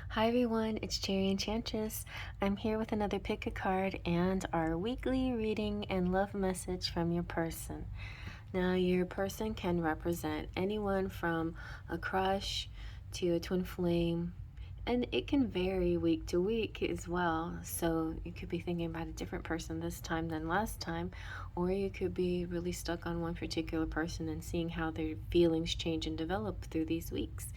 Hi everyone, it's Cherry Enchantress. I'm here with another pick a card and our weekly reading and love message from your person. Now, your person can represent anyone from a crush to a twin flame, and it can vary week to week as well. So you could be thinking about a different person this time than last time, or you could be really stuck on one particular person and seeing how their feelings change and develop through these weeks.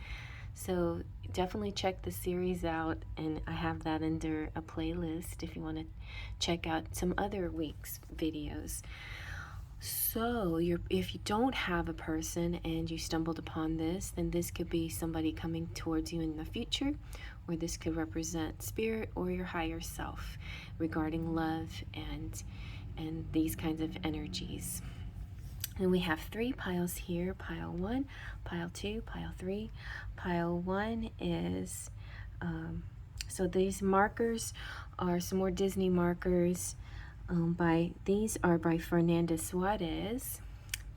So definitely check the series out, and I have that under a playlist if you want to check out some other week's videos. So if you don't have a person and you stumbled upon this, then this could be somebody coming towards you in the future, or this could represent spirit or your higher self regarding love and these kinds of energies. And we have three piles here: pile 1, pile 2, pile 3. Pile 1 is, so these markers are some more Disney markers. These are by Fernanda Suarez.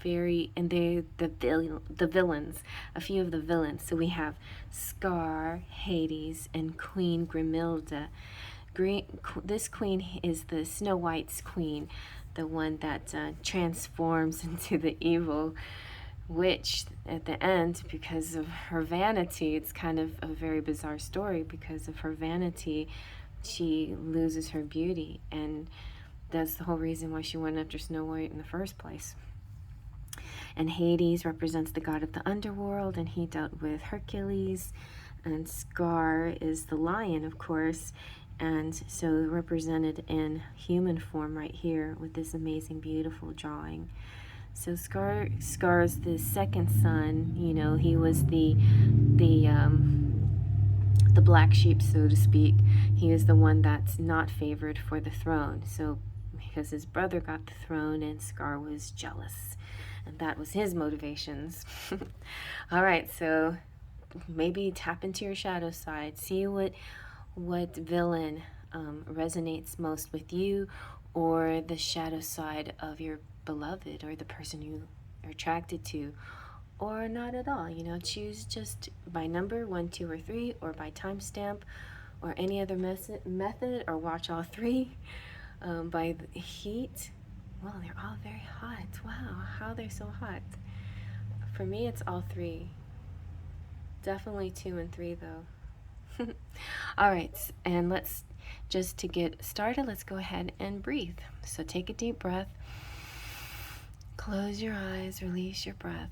And they're the villains, a few of the villains. So we have Scar, Hades, and Queen Grimhilde. This queen is the Snow White's queen, the one that transforms into the evil witch at the end because of her vanity. It's kind of a very bizarre story. Because of her vanity, she loses her beauty, and that's the whole reason why she went after Snow White in the first place. And Hades represents the god of the underworld, and he dealt with Hercules. And Scar is the lion, of course, and so represented in human form right here with this amazing, beautiful drawing. So Scar's the second son. You know, he was the black sheep, so to speak. He is the one that's not favored for the throne. So because his brother got the throne and Scar was jealous, and that was his motivations. All right, so maybe tap into your shadow side. See what villain resonates most with you, or the shadow side of your beloved, or the person you are attracted to, or not at all. You know, choose just by number 1, 2, or 3, or by timestamp, or any other method, or watch all three. By the heat, well, they're all very hot. Wow, how they're so hot. For me, it's all three. Definitely 2 and 3 though. All right, and to get started, let's go ahead and breathe. So take a deep breath, close your eyes, release your breath.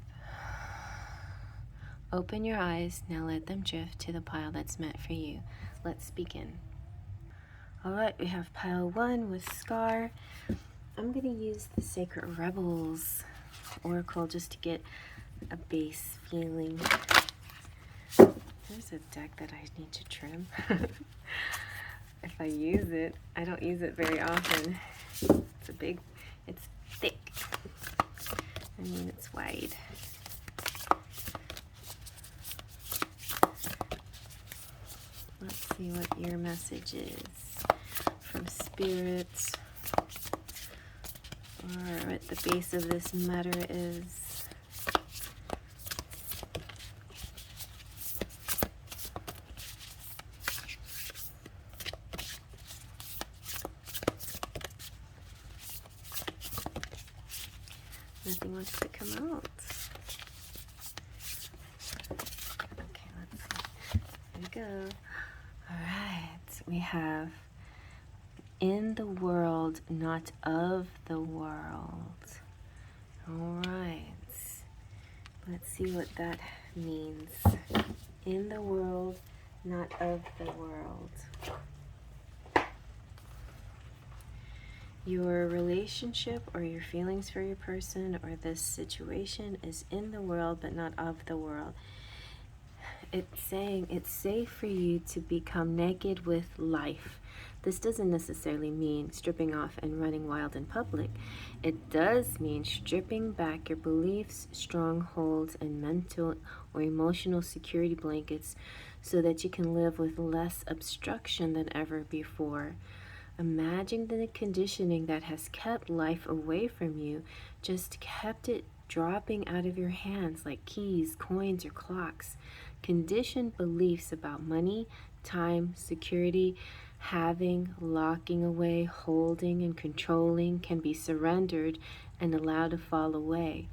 Open your eyes, now let them drift to the pile that's meant for you. Let's begin. All right, we have pile 1 with Scar. I'm going to use the Sacred Rebels Oracle just to get a base feeling. There's a deck that I need to trim. If I use it, I don't use it very often. It's thick. I mean, it's wide. Let's see what your message is from Spirit, or what the base of this matter is. Nothing wants to come out. Okay, let's see. There we go. All right, we have in the world, not of the world. All right, let's see what that means. In the world, not of the world. Your relationship or your feelings for your person or this situation is in the world but not of the world. It's saying it's safe for you to become naked with life. This doesn't necessarily mean stripping off and running wild in public. It does mean stripping back your beliefs, strongholds, and mental or emotional security blankets so that you can live with less obstruction than ever before. Imagine the conditioning that has kept life away from you, just kept it dropping out of your hands like keys, coins, or clocks. Conditioned beliefs about money, time, security, having, locking away, holding, and controlling can be surrendered and allowed to fall away.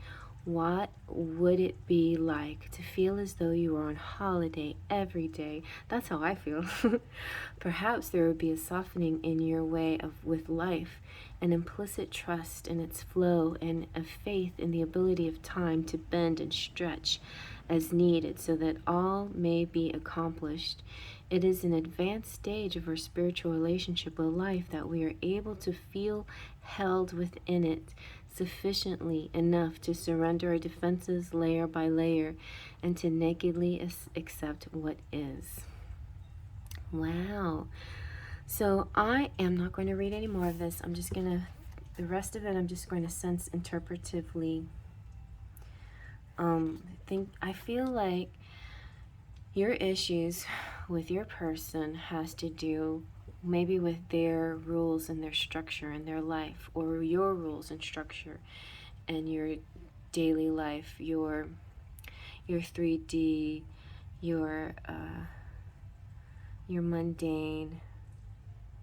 What would it be like to feel as though you were on holiday every day? That's how I feel. Perhaps there would be a softening in your way of with life, an implicit trust in its flow, and a faith in the ability of time to bend and stretch as needed so that all may be accomplished. It is an advanced stage of our spiritual relationship with life that we are able to feel held within it sufficiently enough to surrender our defenses layer by layer and to nakedly accept what is. Wow. So I am not going to read any more of this. I'm just going to, the rest of it, I'm just going to sense interpretively. I feel like your issues with your person has to do maybe with their rules and their structure in their life, or your rules and structure and your daily life, your 3D, your mundane,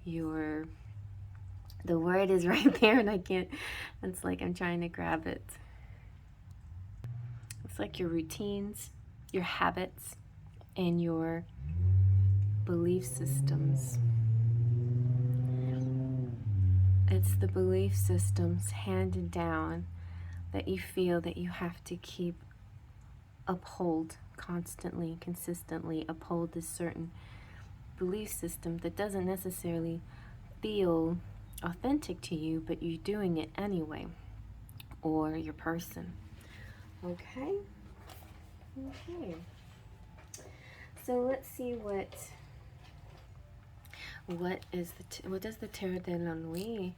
your, the word is right there and I can't, it's like I'm trying to grab it. It's like your routines, your habits, and your belief systems. It's the belief systems handed down that you feel that you have to keep, uphold constantly, consistently, uphold this certain belief system that doesn't necessarily feel authentic to you, but you're doing it anyway, or your person. Okay? Okay. So let's see what does the Tarot de la Nuit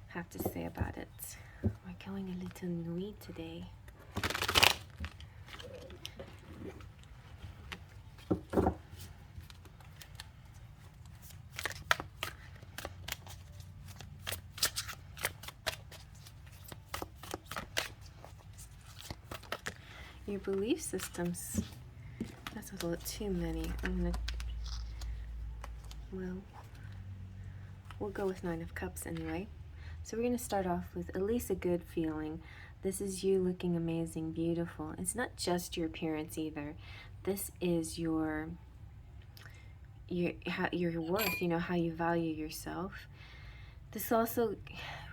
have to say about it. We're going a little nuit today. Your belief systems. That's a little too many. We'll go with 9 of Cups anyway. So we're going to start off with at least a good feeling. This is you looking amazing, beautiful. It's not just your appearance either. This is your worth, you know, how you value yourself. This also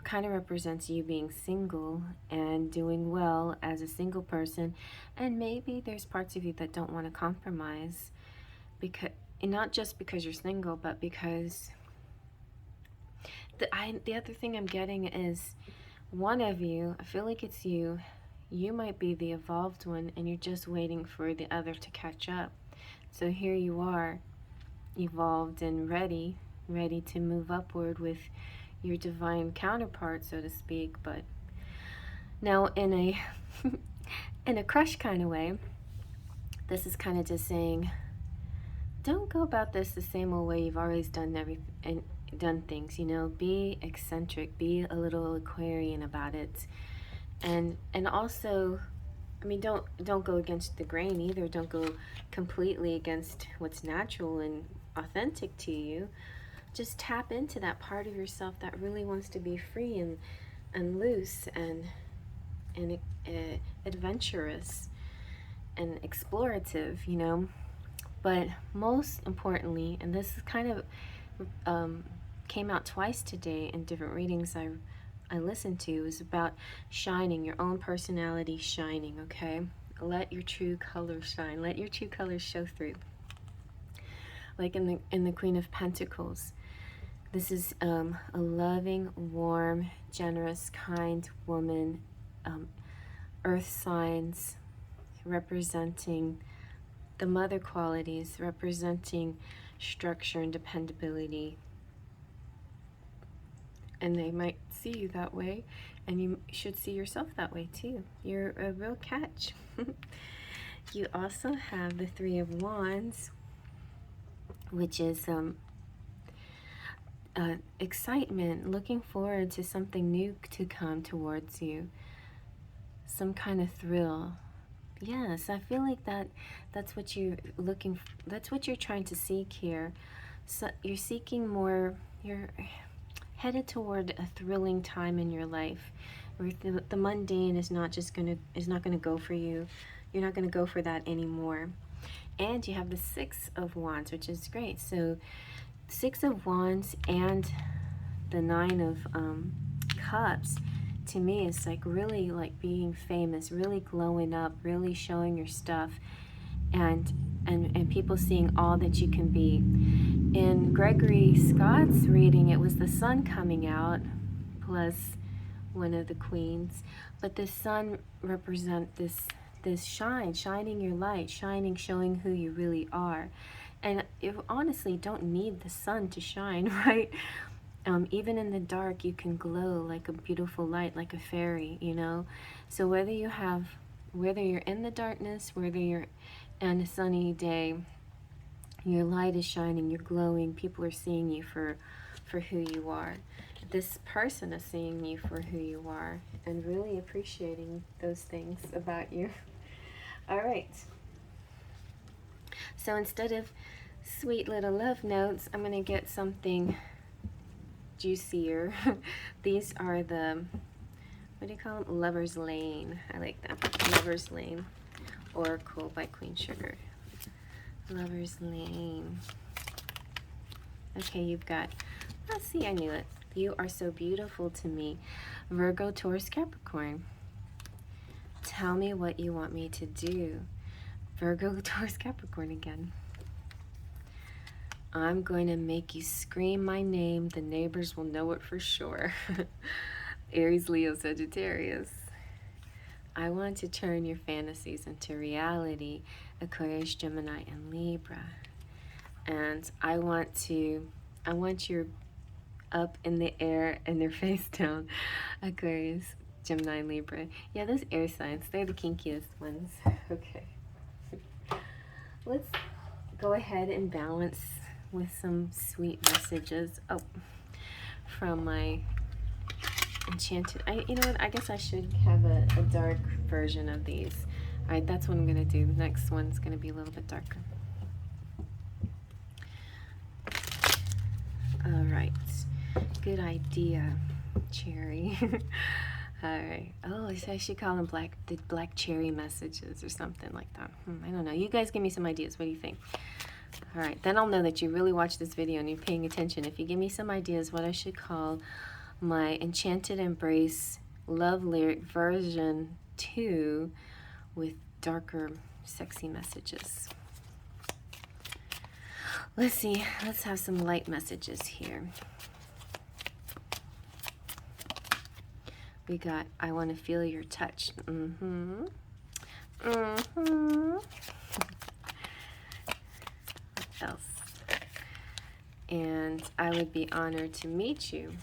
kind of represents you being single and doing well as a single person, and maybe there's parts of you that don't want to compromise, because, and not just because you're single, but because the other thing I'm getting is one of you, I feel like it's you might be the evolved one and you're just waiting for the other to catch up. So here you are, evolved and ready to move upward with your divine counterpart, so to speak. But now in a in a crush kind of way, this is kind of just saying, don't go about this the same old way you've always done things, you know. Be eccentric, be a little Aquarian about it, and also, I mean, don't go against the grain either. Don't go completely against what's natural and authentic to you. Just tap into that part of yourself that really wants to be free and loose and adventurous and explorative, you know. But most importantly, and this is kind of came out twice today in different readings I listened to, is about shining, your own personality shining, okay? Let your true colors shine. Let your true colors show through. Like in the Queen of Pentacles, this is a loving, warm, generous, kind woman, earth signs representing the mother qualities, representing structure and dependability. And they might see you that way, and you should see yourself that way too. You're a real catch. You also have the 3 of Wands, which is excitement, looking forward to something new to come towards you, some kind of thrill, Yes, I feel like that's what you're looking that's what you're trying to seek here. So you're seeking more, you're headed toward a thrilling time in your life where the mundane is not going to go for you. You're not going to go for that anymore. And you have the 6 of Wands, which is great. So 6 of Wands and the 9 of Cups, to me, is like really like being famous, really glowing up, really showing your stuff, and people seeing all that you can be. In Gregory Scott's reading, it was the sun coming out plus one of the queens, but the sun represent this shining your light, shining, showing who you really are. And you honestly don't need the sun to shine, right? Even in the dark, you can glow like a beautiful light, like a fairy, you know? So whether you're in the darkness, whether you're on a sunny day, your light is shining, you're glowing, people are seeing you for who you are. This person is seeing you for who you are and really appreciating those things about you. All right. So instead of sweet little love notes, I'm going to get something juicier. These are the, what do you call them? Lover's Lane. I like them. Lover's Lane. Oracle by Queen Sugar. Lover's Lane. Okay, you've got, let's see, I knew it. You are so beautiful to me. Virgo, Taurus, Capricorn. Tell me what you want me to do. Virgo, Taurus, Capricorn again. I'm going to make you scream my name. The neighbors will know it for sure. Aries, Leo, Sagittarius. I want to turn your fantasies into reality. Aquarius, Gemini, and Libra. And I want your up in the air and their face down. Aquarius, Gemini, Libra. Yeah, those air signs, they're the kinkiest ones. Okay. Let's go ahead and balance with some sweet messages. Oh, from my Enchanted. You know what? I guess I should have a dark version of these. All right, that's what I'm going to do. The next one's going to be a little bit darker. All right. Good idea, Cherry. All right. Oh, I should call them the black cherry messages or something like that. I don't know. You guys give me some ideas. What do you think? All right. Then I'll know that you really watched this video and you're paying attention. If you give me some ideas what I should call my Enchanted Embrace Love Lyric version 2 with darker, sexy messages. Let's see. Let's have some light messages here. We got, I want to feel your touch. What else? And I would be honored to meet you.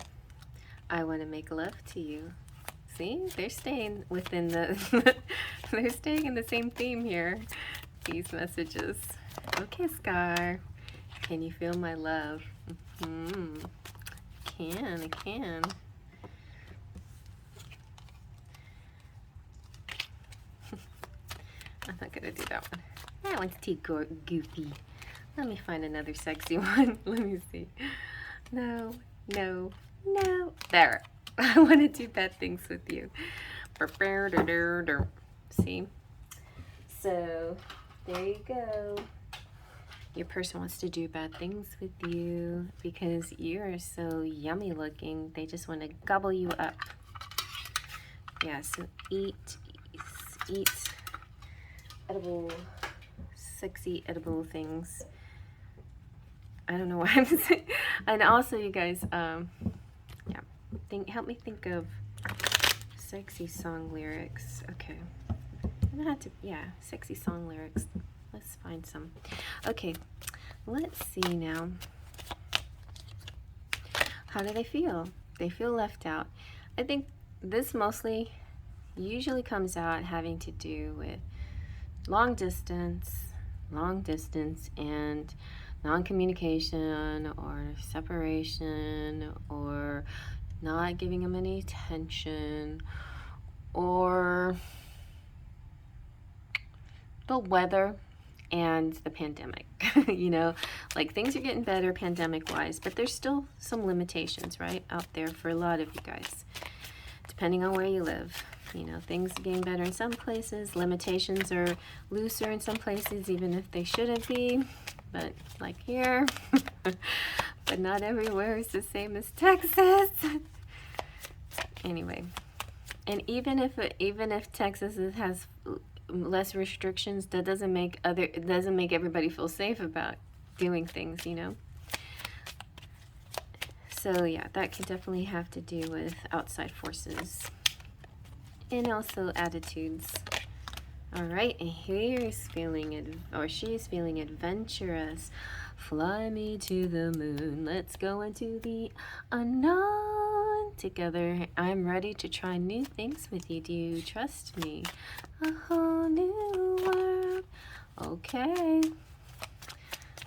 I want to make love to you. See, they're staying within the, they're staying in the same theme here, these messages. Okay, Scar, can you feel my love? I can. I'm not gonna do that one. That one's too goofy. Let me find another sexy one. Let me see. No. There. I want to do bad things with you. See? So, there you go. Your person wants to do bad things with you because you are so yummy looking. They just want to gobble you up. Yeah, so eat edible, sexy edible things. I don't know why I'm saying. And also, you guys, help me think of sexy song lyrics. Okay, I'm gonna have to, sexy song lyrics. Let's find some. Okay, let's see now. How do they feel? They feel left out. I think this usually comes out having to do with long distance and non-communication or separation or not giving them any attention or the weather and the pandemic. You know, like things are getting better pandemic wise, but there's still some limitations, right, out there for a lot of you guys, depending on where you live. You know, things are getting better in some places, limitations are looser in some places, even if they shouldn't be, but like here. But not everywhere is the same as Texas. Anyway, and even if Texas has less restrictions, that doesn't make everybody feel safe about doing things, you know. So yeah, that can definitely have to do with outside forces and also attitudes. All right, and here's she's feeling adventurous. Fly me to the moon. Let's go into the unknown together. I'm ready to try new things with you. Do you trust me? A whole new world. Okay.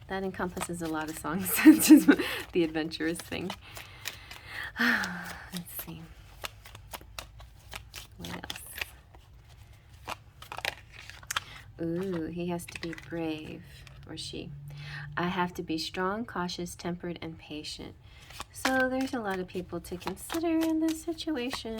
That encompasses a lot of songs. Just the adventurous thing. Let's see. What else? Ooh, he has to be brave, or she. I have to be strong, cautious, tempered, and patient. So there's a lot of people to consider in this situation.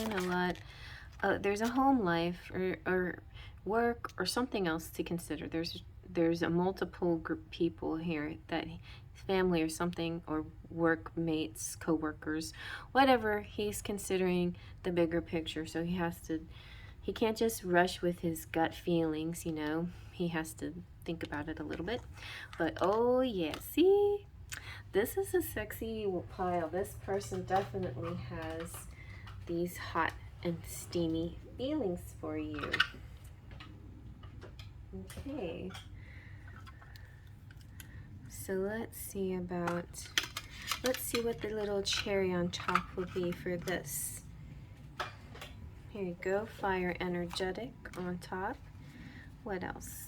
There's a home life or work or something else to consider. There's a multiple group people here, that family or something, or workmates, co-workers, whatever. He's considering the bigger picture, so he can't just rush with his gut feelings, you know. He has to think about it a little bit. But oh yeah, see, this is a sexy pile. This person definitely has these hot and steamy feelings for you. Okay. So let's see what the little cherry on top will be for this. Here you go, fire energetic on top. What else?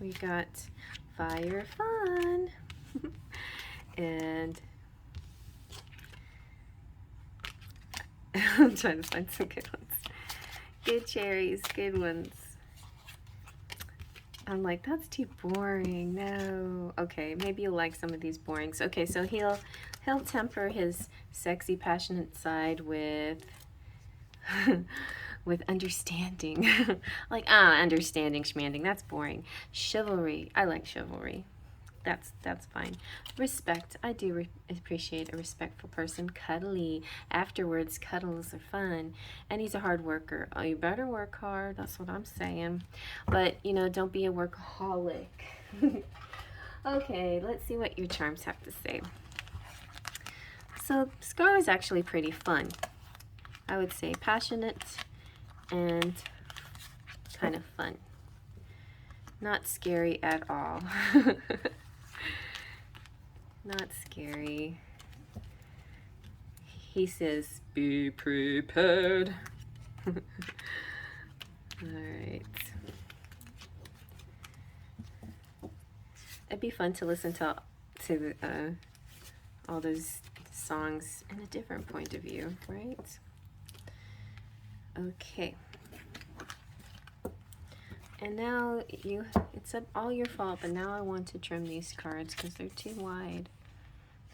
We got fire fun. And I'm trying to find some good ones. Good cherries, good ones. I'm like, that's too boring. No. Okay, maybe you'll like some of these borings. Okay, so he'll temper his sexy, passionate side with with understanding. Like, understanding, schmanding, that's boring. Chivalry. I like chivalry. That's fine. Respect. I do appreciate a respectful person. Cuddly. Afterwards, cuddles are fun. And he's a hard worker. Oh, you better work hard. That's what I'm saying. But, you know, don't be a workaholic. Okay, let's see what your charms have to say. So, Scar is actually pretty fun. I would say passionate and kind of fun. Not scary at all. Not scary. He says, be prepared. All right. It'd be fun to listen to all those songs in a different point of view, right? Okay. And now it's all your fault, but now I want to trim these cards because they're too wide.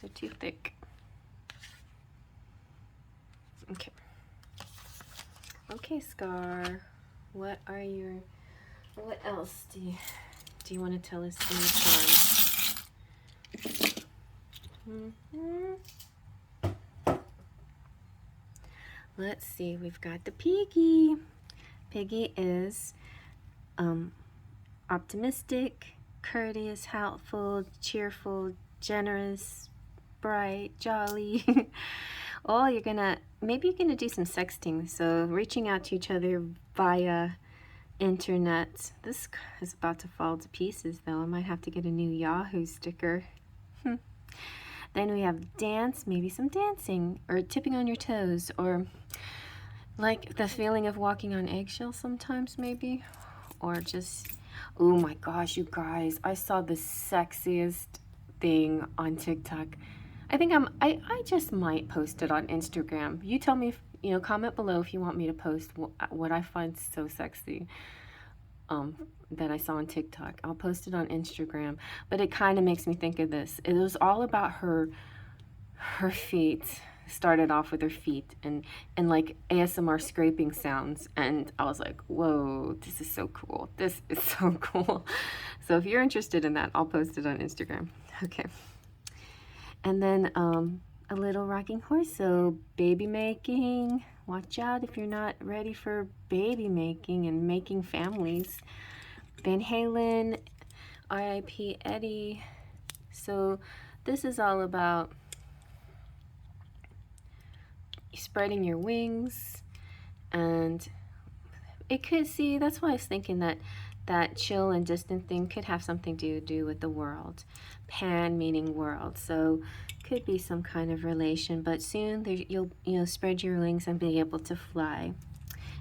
They're too thick. Okay. Okay, Scar. What else do you want to tell us in your charms? Let's see, we've got the piggy. Piggy is optimistic, courteous, helpful, cheerful, generous, bright, jolly. Oh, maybe you're gonna do some sexting, so reaching out to each other via internet. This is about to fall to pieces, though. I might have to get a new Yahoo sticker. Then we have dance, maybe some dancing, or tipping on your toes, or like the feeling of walking on eggshells sometimes, maybe. Or just, oh my gosh, you guys, I saw the sexiest thing on TikTok. I think I just might post it on Instagram. You tell me you know, comment below if you want me to post what I find so sexy that I saw on TikTok. I'll post it on Instagram, but it kind of makes me think of this. It was all about her feet. Started off with her feet and like ASMR scraping sounds, and I was like, whoa, this is so cool. This is so cool. So if you're interested in that, I'll post it on Instagram. Okay. And then a little rocking horse. So baby making, watch out if you're not ready for baby making and making families. Van Halen, R.I.P. Eddie. So this is all about spreading your wings, and it could, see, that's why I was thinking that that chill and distant thing could have something to do with the world. Pan meaning world, so could be some kind of relation, but soon there, you'll spread your wings and be able to fly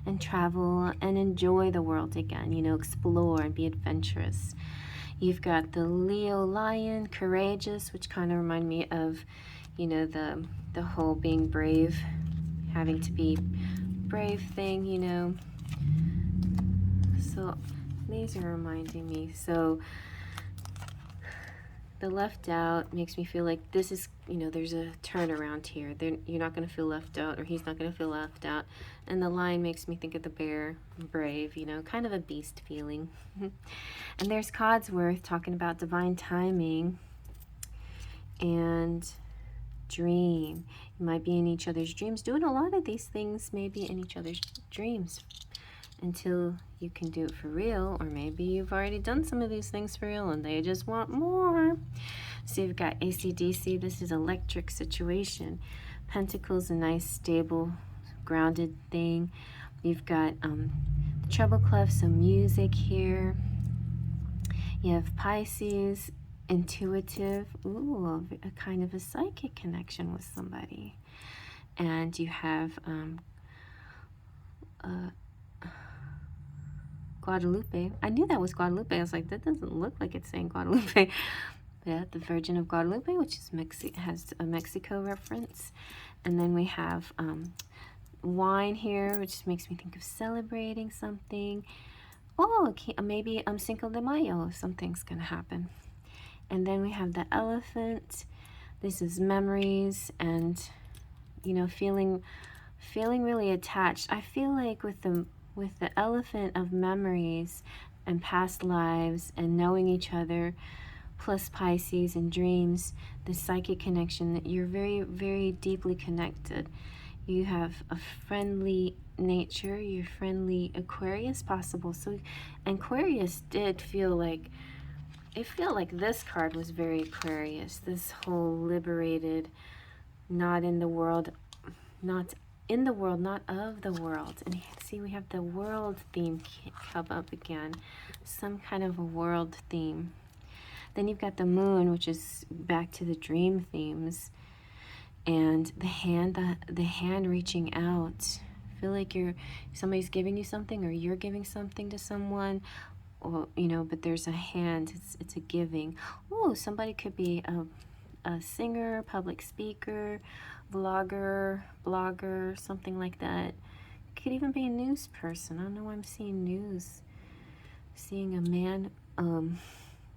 and travel and enjoy the world again, you know, explore and be adventurous. You've got the Leo lion, courageous, which kind of remind me of, you know, the whole being brave, having to be brave thing, you know. So these are reminding me. So the left out makes me feel like this is, you know, there's a turnaround here. You're not going to feel left out, or he's not going to feel left out. And the lion makes me think of the bear, brave, you know, kind of a beast feeling. And there's Codsworth talking about divine timing and dream. You might be in each other's dreams, doing a lot of these things maybe in each other's dreams until you can do it for real, or maybe you've already done some of these things for real and they just want more. So you've got AC/DC, this is electric situation. Pentacles, a nice stable grounded thing. You've got the treble clef, some music here. You have Pisces, intuitive, ooh, a kind of a psychic connection with somebody. And you have Guadalupe. I knew that was Guadalupe. I was like, that doesn't look like it's saying Guadalupe. Yeah, the Virgin of Guadalupe, which is has a Mexico reference. And then we have wine here, which makes me think of celebrating something. Oh, okay, maybe Cinco de Mayo, something's gonna happen. And then we have the elephant. This is memories and, you know, feeling really attached. I feel like with the elephant of memories and past lives and knowing each other, plus Pisces and dreams, the psychic connection, that you're very, very deeply connected. You have a friendly nature, you're friendly Aquarius possible. So Aquarius did feel like, it felt like this card was very Aquarius, this whole liberated, not in the world, not in the world, not of the world. And see, we have the world theme come up again, some kind of a world theme. Then you've got the moon, which is back to the dream themes, and the hand reaching out. I feel like somebody's giving you something, or you're giving something to someone, or, you know, but there's a hand. It's a giving. Oh, somebody could be a singer, public speaker, vlogger, blogger, something like that. Could even be a news person. I don't know why I'm seeing news. Seeing a man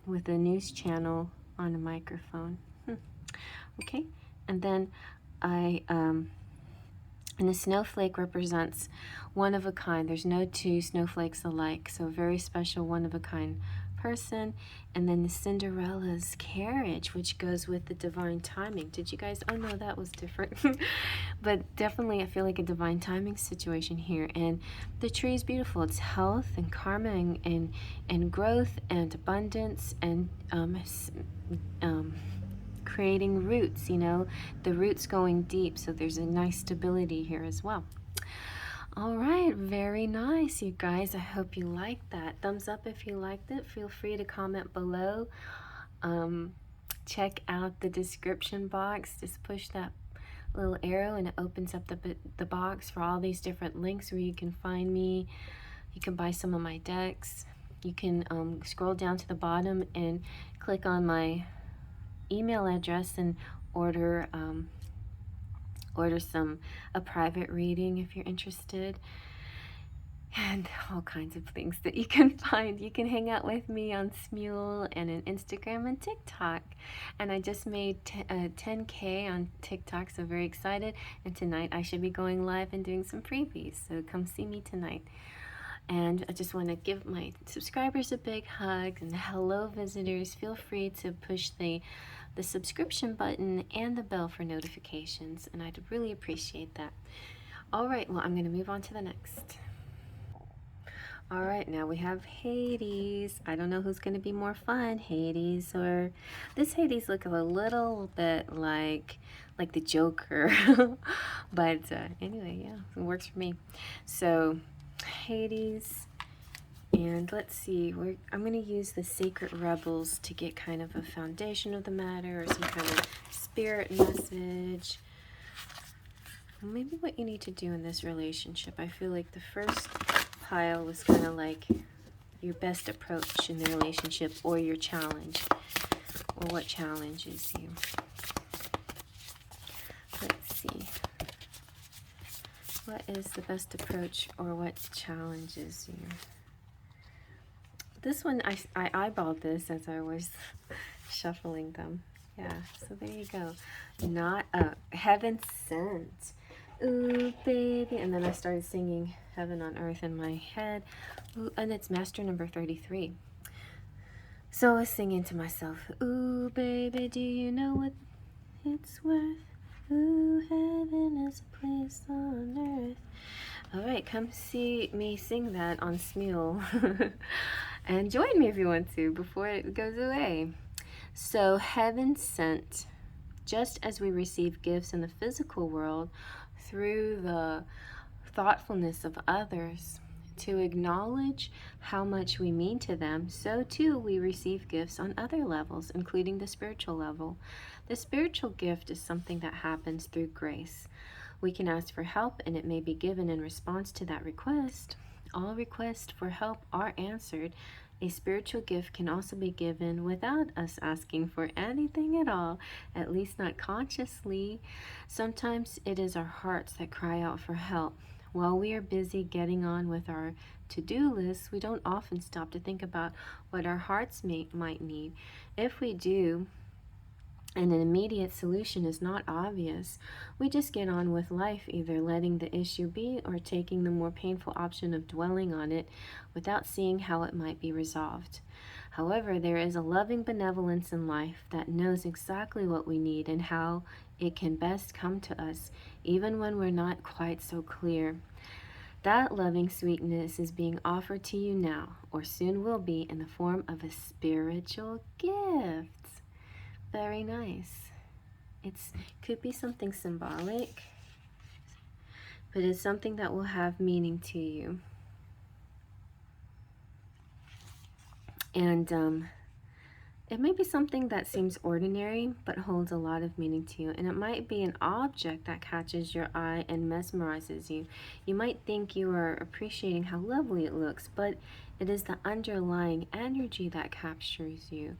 with a news channel on a microphone. Okay, and then and the snowflake represents one of a kind. There's no two snowflakes alike, so very special, one of a kind person. And then the Cinderella's carriage, which goes with the divine timing. Did you guys, oh no, that was different. But definitely I feel like a divine timing situation here. And the tree is beautiful. It's health and karma and growth and abundance and creating roots, you know, the roots going deep. So there's a nice stability here as well. All right, very nice, you guys. I hope you liked that. Thumbs up if you liked it. Feel free to comment below. Check out the description box. Just push that little arrow and it opens up the box for all these different links where you can find me. You can buy some of my decks. You can scroll down to the bottom and click on my email address and order order a private reading if you're interested, and all kinds of things that you can find. You can hang out with me on Smule and on Instagram and TikTok. And I just made 10K on TikTok, so very excited. And tonight I should be going live and doing some freebies, so come see me tonight. And I just want to give my subscribers a big hug, and hello visitors, feel free to push the subscription button and the bell for notifications, and I'd really appreciate that. All right, well, I'm going to move on to the next. All right, now we have Hades. I don't know who's going to be more fun, Hades or this. Hades look a little bit like the Joker, but anyway, yeah, it works for me. So Hades, and let's see. I'm going to use the Sacred Rebels to get kind of a foundation of the matter or some kind of spirit message. Maybe what you need to do in this relationship. I feel like the first pile was kind of like your best approach in the relationship, or your challenge, or what challenges you. Let's see. What is the best approach, or what challenges you? This one, I eyeballed this as I was shuffling them. Yeah, so there you go. Not heaven sent. Ooh, baby. And then I started singing Heaven on Earth in my head. Ooh, and it's master number 33. So I was singing to myself, ooh, baby, do you know what it's worth? Ooh, heaven is a place on earth. All right, come see me sing that on Smule. And join me if you want to before it goes away. So heaven sent, just as we receive gifts in the physical world through the thoughtfulness of others to acknowledge how much we mean to them, so too we receive gifts on other levels, including the spiritual level. The spiritual gift is something that happens through grace. We can ask for help, and it may be given in response to that request. All requests for help are answered. A spiritual gift can also be given without us asking for anything at all, at least not consciously. Sometimes it is our hearts that cry out for help. While we are busy getting on with our to-do list, we don't often stop to think about what our hearts might need. If we do, and an immediate solution is not obvious, we just get on with life, either letting the issue be or taking the more painful option of dwelling on it without seeing how it might be resolved. However, there is a loving benevolence in life that knows exactly what we need and how it can best come to us, even when we're not quite so clear. That loving sweetness is being offered to you now, or soon will be, in the form of a spiritual gift. Very nice. It could be something symbolic, but it's something that will have meaning to you. And it may be something that seems ordinary, but holds a lot of meaning to you. And it might be an object that catches your eye and mesmerizes you. You might think you are appreciating how lovely it looks, but it is the underlying energy that captures you.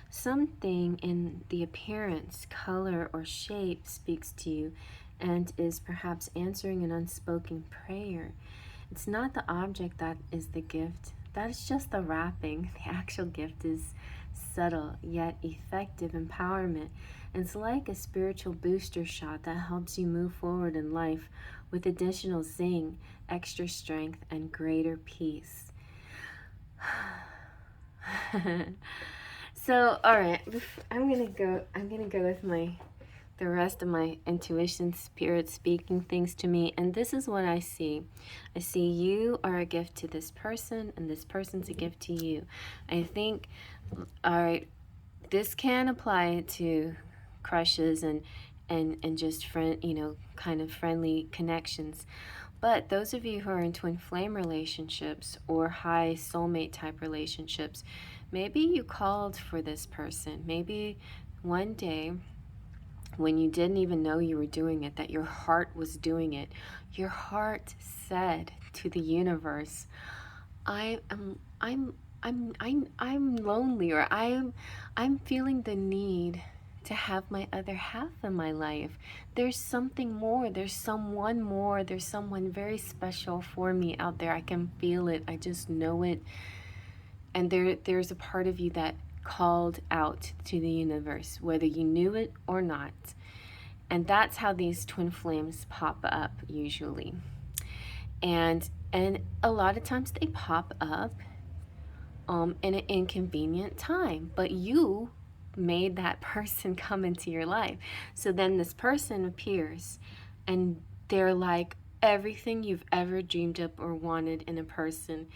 Something in the appearance, color, or shape speaks to you and is perhaps answering an unspoken prayer. It's not the object that is the gift. That is just the wrapping. The actual gift is subtle yet effective empowerment. It's like a spiritual booster shot that helps you move forward in life with additional zing, extra strength, and greater peace. So, all right, I'm gonna go with the rest of my intuition, spirit speaking things to me, and this is what I see. I see you are a gift to this person, and this person's a gift to you. I think, all right, this can apply to crushes and just kind of friendly connections. But those of you who are in twin flame relationships or high soulmate type relationships, maybe you called for this person. Maybe one day when you didn't even know you were doing it, that your heart was doing it. Your heart said to the universe, I'm lonely, or I'm feeling the need to have my other half in my life. There's something more, there's someone more, there's someone very special for me out there. I can feel it, I just know it. And there's a part of you that called out to the universe, whether you knew it or not. And that's how these twin flames pop up usually. And a lot of times they pop up in an inconvenient time, but you made that person come into your life. So then this person appears and they're like everything you've ever dreamed up or wanted in a person.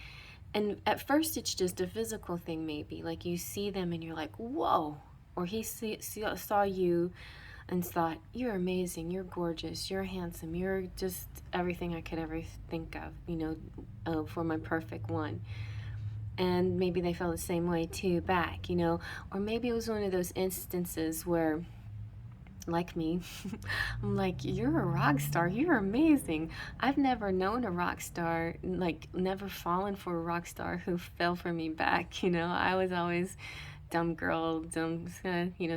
And at first it's just a physical thing, maybe like you see them and you're like, whoa, or he saw you and thought, you're amazing, you're gorgeous, you're handsome, you're just everything I could ever think of, for my perfect one. And maybe they felt the same way too back, or maybe it was one of those instances where, like me, I'm like, you're a rock star, you're amazing. I've never known a rock star, like never fallen for a rock star who fell for me back. I was always dumb girl, dumb,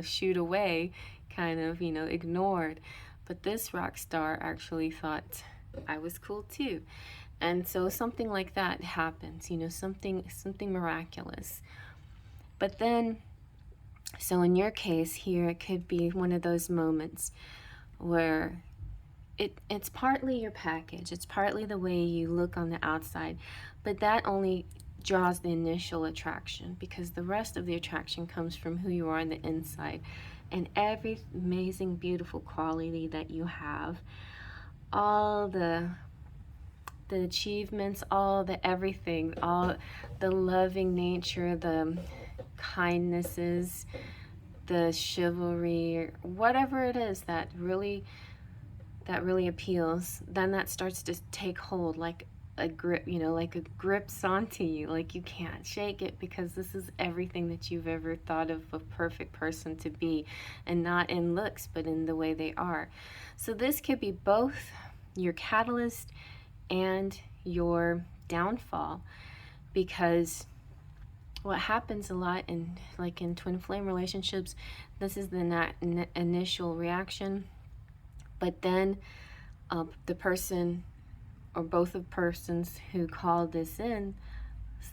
shoot away, kind of, ignored. But this rock star actually thought I was cool too. And so something like that happens, something miraculous. But then, so in your case here, it could be one of those moments where it's partly your package, it's partly the way you look on the outside, but that only draws the initial attraction, because the rest of the attraction comes from who you are on the inside and every amazing, beautiful quality that you have, all the achievements, all the everything, all the loving nature, the kindnesses, the chivalry, whatever it is that really appeals, then that starts to take hold like a grip, like it grips onto you, like you can't shake it, because this is everything that you've ever thought of a perfect person to be, and not in looks, but in the way they are. So this could be both your catalyst and your downfall, because what happens a lot in twin flame relationships, this is the initial reaction, but then the person or both of persons who called this in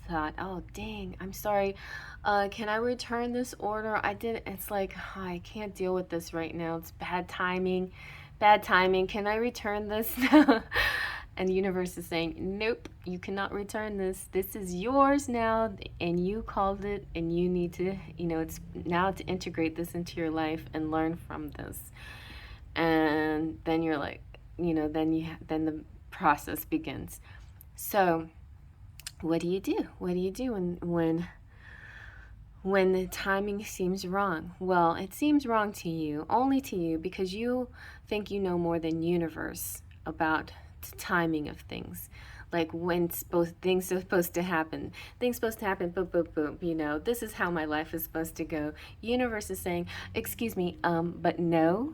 thought, oh dang, I'm sorry, can I return this order? It's like, oh, I can't deal with this right now, it's bad timing, can I return this? And the universe is saying, nope, you cannot return this. This is yours now, and you called it, and you need to, it's now to integrate this into your life and learn from this. And then you're like, then the process begins. So what do you do? What do you do when the timing seems wrong? Well, it seems wrong to you, only to you, because you think you know more than universe about timing of things, like when things are supposed to happen, boom, boom, boom, this is how my life is supposed to go. Universe is saying, excuse me, but no.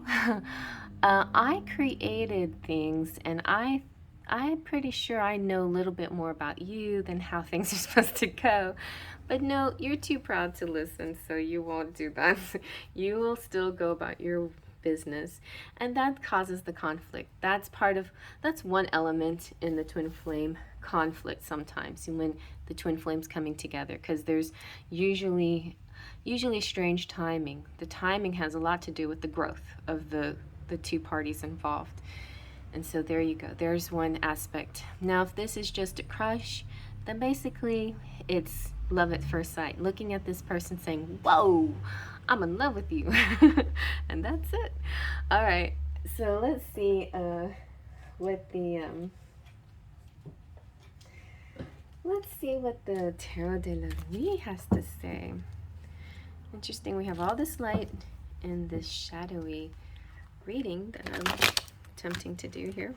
I created things, and I'm pretty sure I know a little bit more about you than how things are supposed to go. But no, you're too proud to listen, so you won't do that. You will still go about your business, and that causes the conflict. That's one element in the twin flame conflict sometimes, when the twin flames coming together, because there's usually strange timing. The timing has a lot to do with the growth of the two parties involved. And so there you go, there's one aspect. Now if this is just a crush, then basically it's love at first sight, looking at this person saying, whoa, I'm in love with you. And that's it. All right, so let's see what the Tarot de la Nuit has to say. Interesting, we have all this light and this shadowy reading that I'm attempting to do here.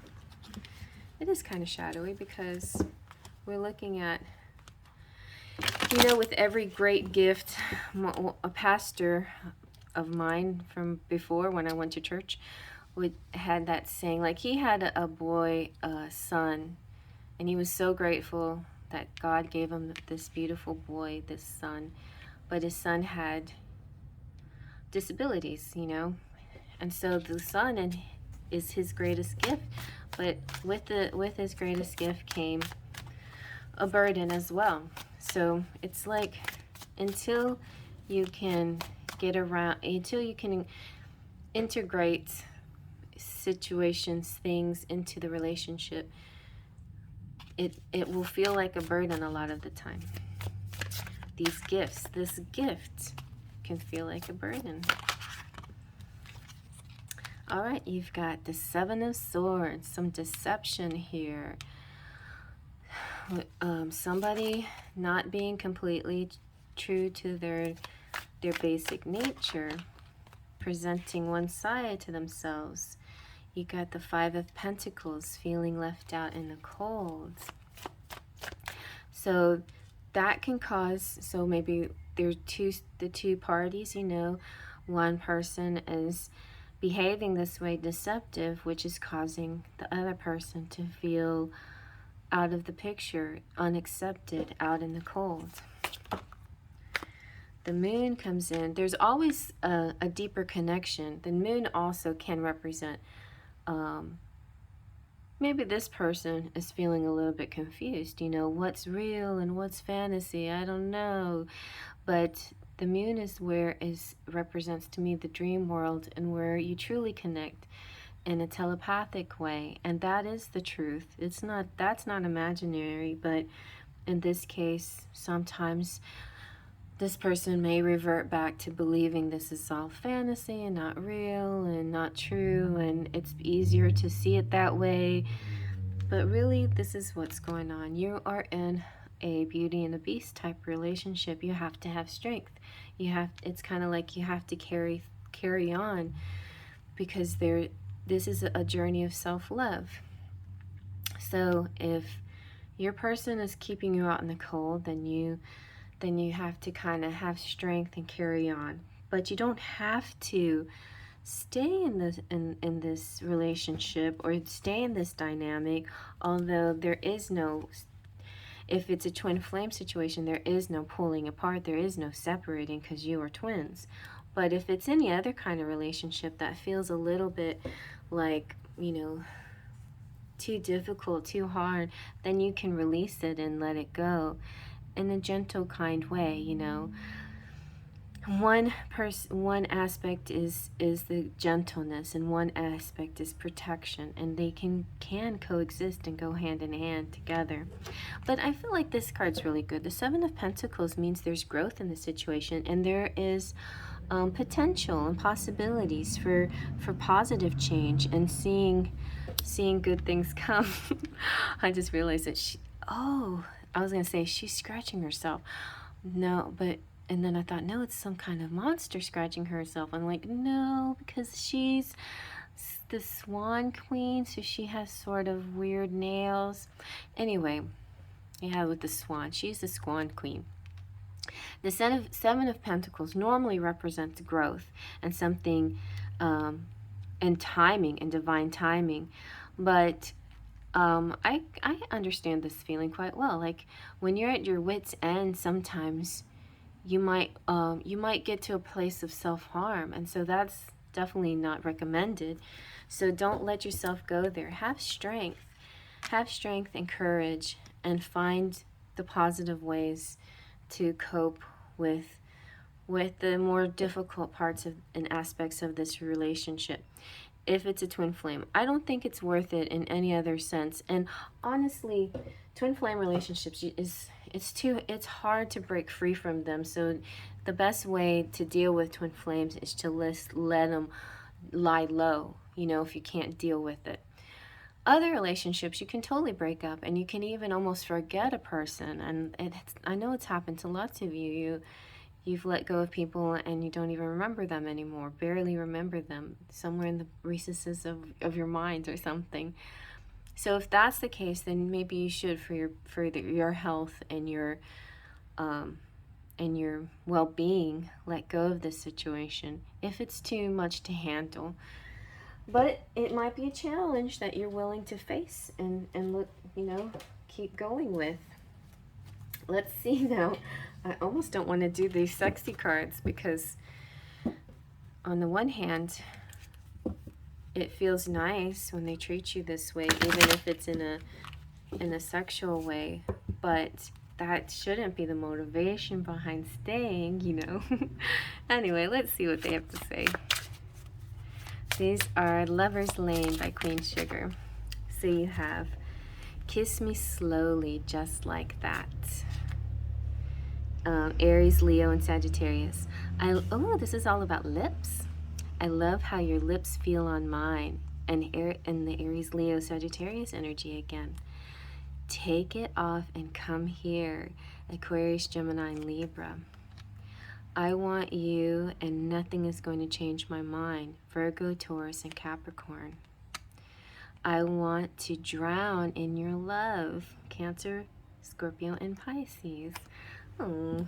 It is kind of shadowy because we're looking at, with every great gift, a pastor of mine from before when I went to church had that saying, like he had a boy, a son, and he was so grateful that God gave him this beautiful boy, this son, but his son had disabilities, you know. And so the sun is his greatest gift, but with his greatest gift came a burden as well. So it's like, until you can until you can integrate situations, things into the relationship, it will feel like a burden a lot of the time. These gifts, this gift can feel like a burden. All right, you've got the Seven of Swords, some deception here. Somebody not being completely true to their basic nature, presenting one side to themselves. You got the Five of Pentacles, feeling left out in the cold. So that can cause, so maybe there's the two parties, you know, one person is behaving this way, deceptive, which is causing the other person to feel out of the picture, unaccepted, out in the cold. The moon comes in. There's always a deeper connection. The moon also can represent, maybe this person is feeling a little bit confused. You know, what's real and what's fantasy? I don't know. But the moon is where represents to me the dream world, and where you truly connect in a telepathic way. And that is the truth. That's not imaginary, but in this case, sometimes this person may revert back to believing this is all fantasy and not real and not true, and it's easier to see it that way. But really, this is what's going on. You are in a Beauty and the Beast type relationship. You have to have strength. It's kind of like you have to carry on, because this is a journey of self-love. So if your person is keeping you out in the cold, then you have to kind of have strength and carry on. But you don't have to stay in this relationship or stay in this dynamic, although there is no, if it's a twin flame situation, there is no pulling apart, there is no separating, because you are twins. But if it's any other kind of relationship that feels a little bit like, you know, too difficult, too hard, then you can release it and let it go in a gentle, kind way, you know. One aspect is the gentleness, and one aspect is protection, and they can coexist and go hand in hand together. But I feel like this card's really good. The Seven of Pentacles means there's growth in the situation, and there is potential and possibilities for positive change and seeing good things come. I just realized that I was gonna say she's scratching herself. No, but, and then I thought, no, it's some kind of monster scratching herself. I'm like, no, because she's the Swan Queen, so she has sort of weird nails. Anyway, yeah, with the swan, she's the Swan Queen. The Seven of Pentacles normally represents growth and something, and timing and divine timing, but I understand this feeling quite well. Like when you're at your wit's end, sometimes you might get to a place of self-harm, and so that's definitely not recommended. So don't let yourself go there. Have strength and courage, and find the positive ways to cope with the more difficult parts and aspects of this relationship. If it's a twin flame, I don't think it's worth it in any other sense. And honestly, twin flame relationships it's hard to break free from them. So the best way to deal with twin flames is to let them lie low, you know, if you can't deal with it. Other relationships you can totally break up, and you can even almost forget a person. And I know it's happened to lots of you. You've let go of people and you don't even remember them anymore, barely remember them, somewhere in the recesses of your mind or something. So if that's the case, then maybe you should, for your health and your well-being, let go of this situation if it's too much to handle. But it might be a challenge that you're willing to face and look, you know, keep going with. Let's see now. I almost don't want to do these sexy cards because on the one hand, it feels nice when they treat you this way, even if it's in a sexual way, but that shouldn't be the motivation behind staying, you know. Anyway, let's see what they have to say. These are Lover's Lane by Queen Sugar. So you have Kiss Me Slowly, Just Like That. Aries, Leo, and Sagittarius. Oh, this is all about lips. I love how your lips feel on mine. And the Aries, Leo, Sagittarius energy again. Take it off and come here. Aquarius, Gemini, and Libra. I want you and nothing is going to change my mind. Virgo, Taurus, and Capricorn. I want to drown in your love. Cancer, Scorpio, and Pisces. Oh,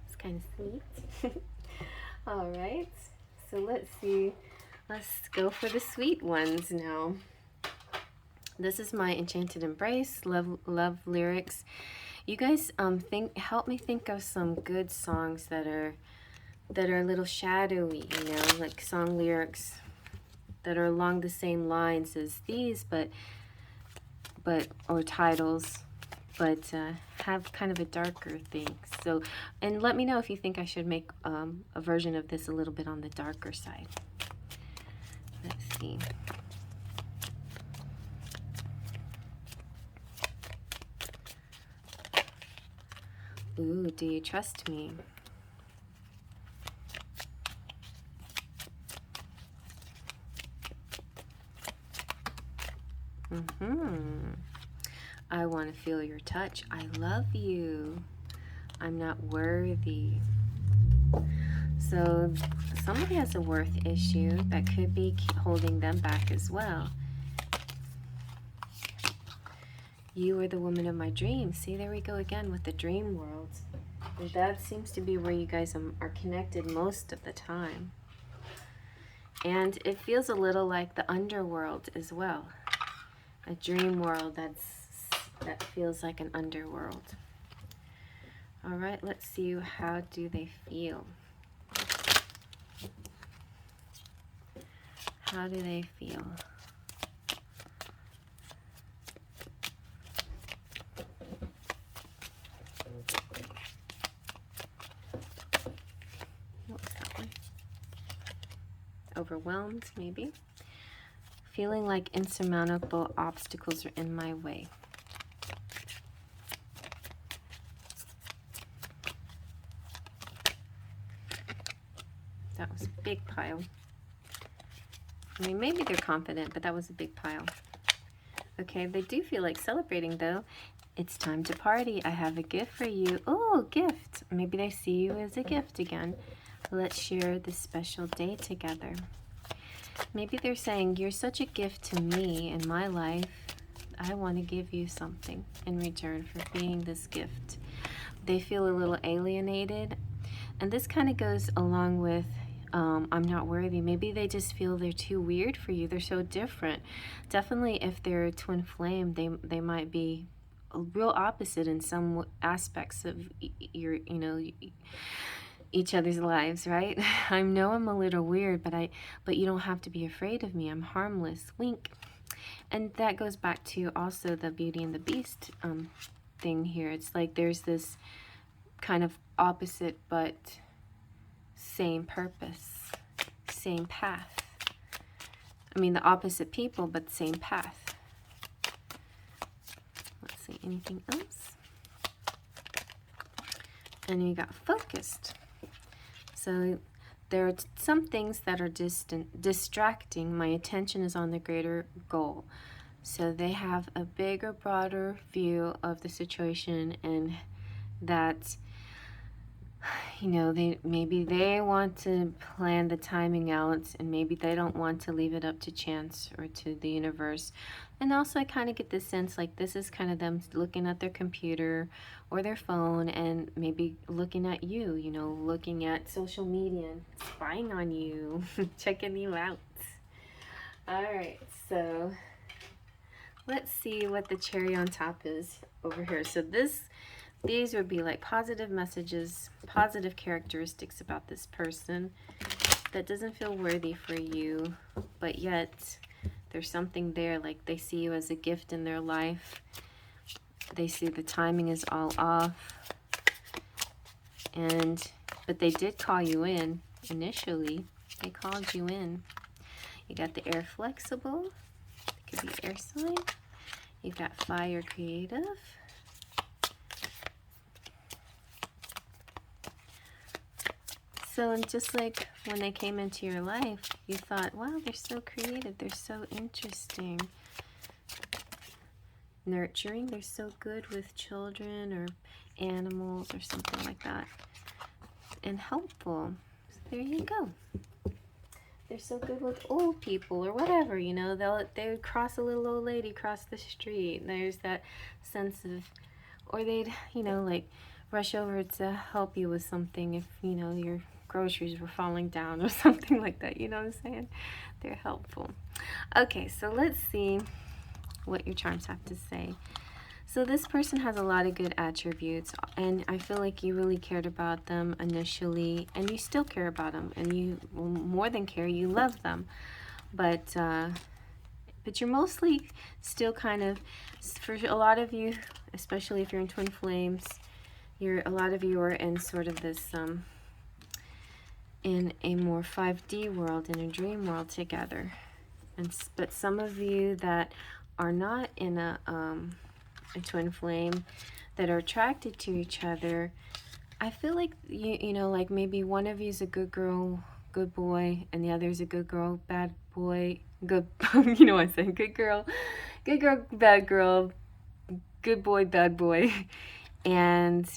it's kind of sweet. All right, so let's see. Let's go for the sweet ones now. This is my Enchanted Embrace, love lyrics. You guys help me think of some good songs that are a little shadowy, you know, like song lyrics that are along the same lines as these, or titles, but have kind of a darker thing. So, and let me know if you think I should make a version of this a little bit on the darker side. Let's see. Ooh, do you trust me? I want to feel your touch. I love you. I'm not worthy. So somebody has a worth issue that could be holding them back as well. You are the woman of my dreams. See, there we go again with the dream world. And that seems to be where you guys are connected most of the time. And it feels a little like the underworld as well. A dream world that feels like an underworld. All right, let's see, how do they feel? How do they feel? Overwhelmed, maybe. Feeling like insurmountable obstacles are in my way. That was a big pile. I mean, maybe they're confident, but that was a big pile. Okay, they do feel like celebrating, though. It's time to party. I have a gift for you. Oh, gift. Maybe they see you as a gift again. Let's share this special day together. Maybe they're saying, you're such a gift to me in my life. I want to give you something in return for being this gift. They feel a little alienated. And this kind of goes along with I'm not worthy. Maybe they just feel they're too weird for you. They're so different. Definitely if they're a twin flame, they might be a real opposite in some aspects of your, each other's lives, right? I know I'm a little weird, but you don't have to be afraid of me. I'm harmless. Wink. And that goes back to also the Beauty and the Beast thing here. It's like there's this kind of opposite but same purpose, same path. I mean, the opposite people, but same path. Let's see, anything else? And you got focused. So there are some things that are distracting. My attention is on the greater goal. So they have a bigger, broader view of the situation, and that, maybe they want to plan the timing out, and maybe they don't want to leave it up to chance or to the universe. And also I kind of get this sense like this is kind of them looking at their computer or their phone and maybe looking at you, looking at social media, spying on you, checking you out. All right, so let's see what the cherry on top is over here. So these would be like positive messages, positive characteristics about this person. that doesn't feel worthy for you, but yet there's something there, like they see you as a gift in their life. They see the timing is all off. But they did call you in initially. They called you in. You got the air flexible. It could be air sign. You've got fire creative. So, and just like when they came into your life, you thought, wow, they're so creative. They're so interesting. Nurturing. They're so good with children or animals or something like that. And helpful. So there you go. They're so good with old people or whatever, you know. They would cross a little old lady across the street. There's that sense of, or they'd, you know, like rush over to help you with something if, you know, your groceries were falling down or something like that. You know what I'm saying? They're helpful. Okay, so let's see what your charms have to say. So this person has a lot of good attributes, and I feel like you really cared about them initially, and you still care about them, and you, well, more than care, you love them. But you're mostly still kind of, for a lot of you, especially if you're in twin flames, a lot of you are in sort of this, in a more 5D world, in a dream world together. But some of you that are not in a twin flame, that are attracted to each other, I feel like you know, like maybe one of you is a good girl, good boy, and the other is a good girl, bad boy, good you know what I'm saying, good girl, bad girl, good boy, bad boy. And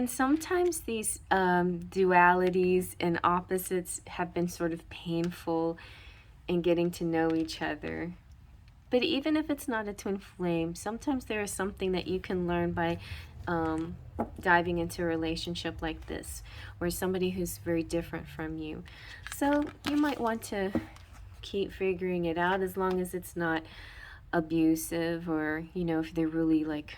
sometimes these dualities and opposites have been sort of painful in getting to know each other. But even if it's not a twin flame, sometimes there is something that you can learn by diving into a relationship like this, where somebody who's very different from you. So you might want to keep figuring it out, as long as it's not abusive, or, you know, if they're really like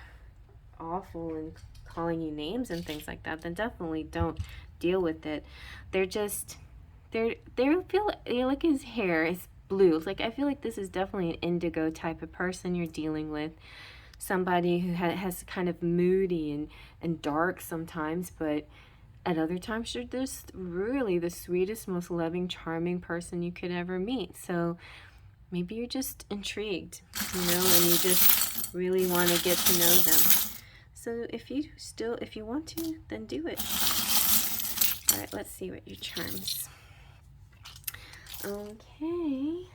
awful and calling you names and things like that, then definitely don't deal with it. They're just, they feel like his hair is blue. Like, I feel like this is definitely an indigo type of person you're dealing with. Somebody who has kind of moody and dark sometimes, but at other times you're just really the sweetest, most loving, charming person you could ever meet. So maybe you're just intrigued, you know, and you just really want to get to know them. So if you want to, then do it. All right, let's see what your charms. Okay.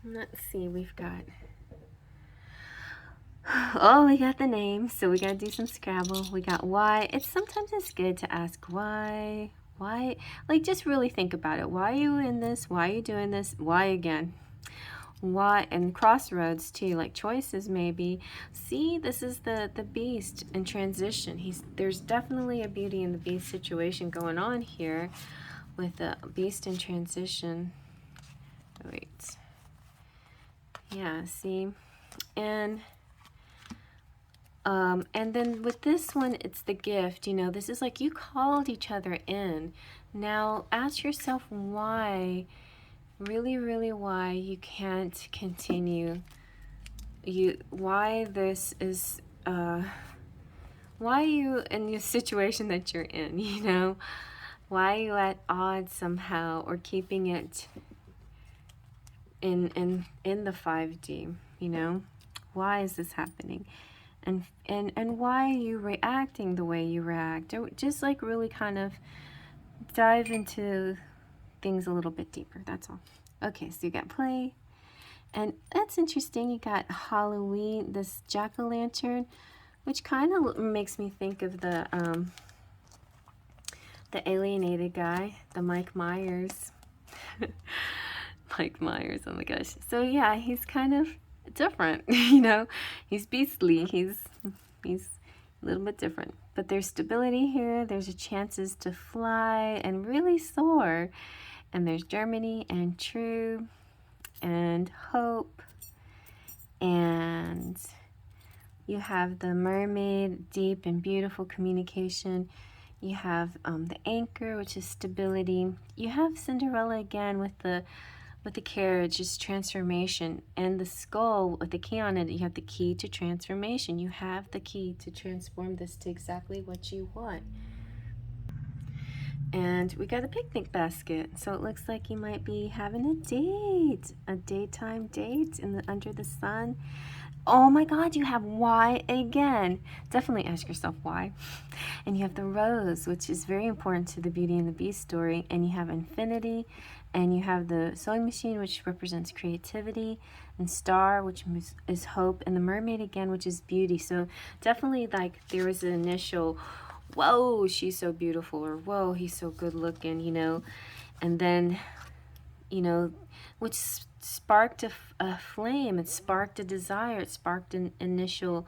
Let's see, we've got, oh, we got the name, so we gotta do some Scrabble. We got why. Sometimes it's good to ask why, like just really think about it. Why are you in this? Why are you doing this? Why again? Why? And crossroads too, like choices maybe. See, this is the beast in transition. There's definitely a Beauty and the Beast situation going on here with the beast in transition. Wait. Yeah, see? And then with this one, it's the gift, you know, this is like you called each other in. Now ask yourself why, really, really why you can't continue. Why this is, why you in the situation that you're in, you know? Why are you at odds somehow, or keeping it in the 5D, you know? Why is this happening? And why are you reacting the way you react? Or just like really kind of dive into things a little bit deeper, that's all. Okay, so you got play. And that's interesting, you got Halloween, this jack-o'-lantern, which kind of makes me think of the alienated guy, the Mike Myers. Mike Myers, oh my gosh. So yeah, he's kind of different, you know. He's beastly, he's a little bit different. But there's stability here, there's a chances to fly and really soar. And there's Germany and true and hope. And you have the mermaid, deep and beautiful communication. You have the anchor, which is stability. You have Cinderella again with the carriage, is transformation, and the skull with the key on it. You have the key to transformation. You have the key to transform this to exactly what you want. And we got a picnic basket, so it looks like you might be having a daytime date under the sun. Oh my God, you have why again. Definitely ask yourself why. And you have the rose, which is very important to the Beauty and the Beast story. And you have infinity, and you have the sewing machine, which represents creativity, and star, which is hope, and the mermaid again, which is beauty. So definitely, like, there was an initial, whoa, she's so beautiful, or whoa, he's so good looking, you know. And then, you know, which sparked a flame, it sparked a desire, it sparked an initial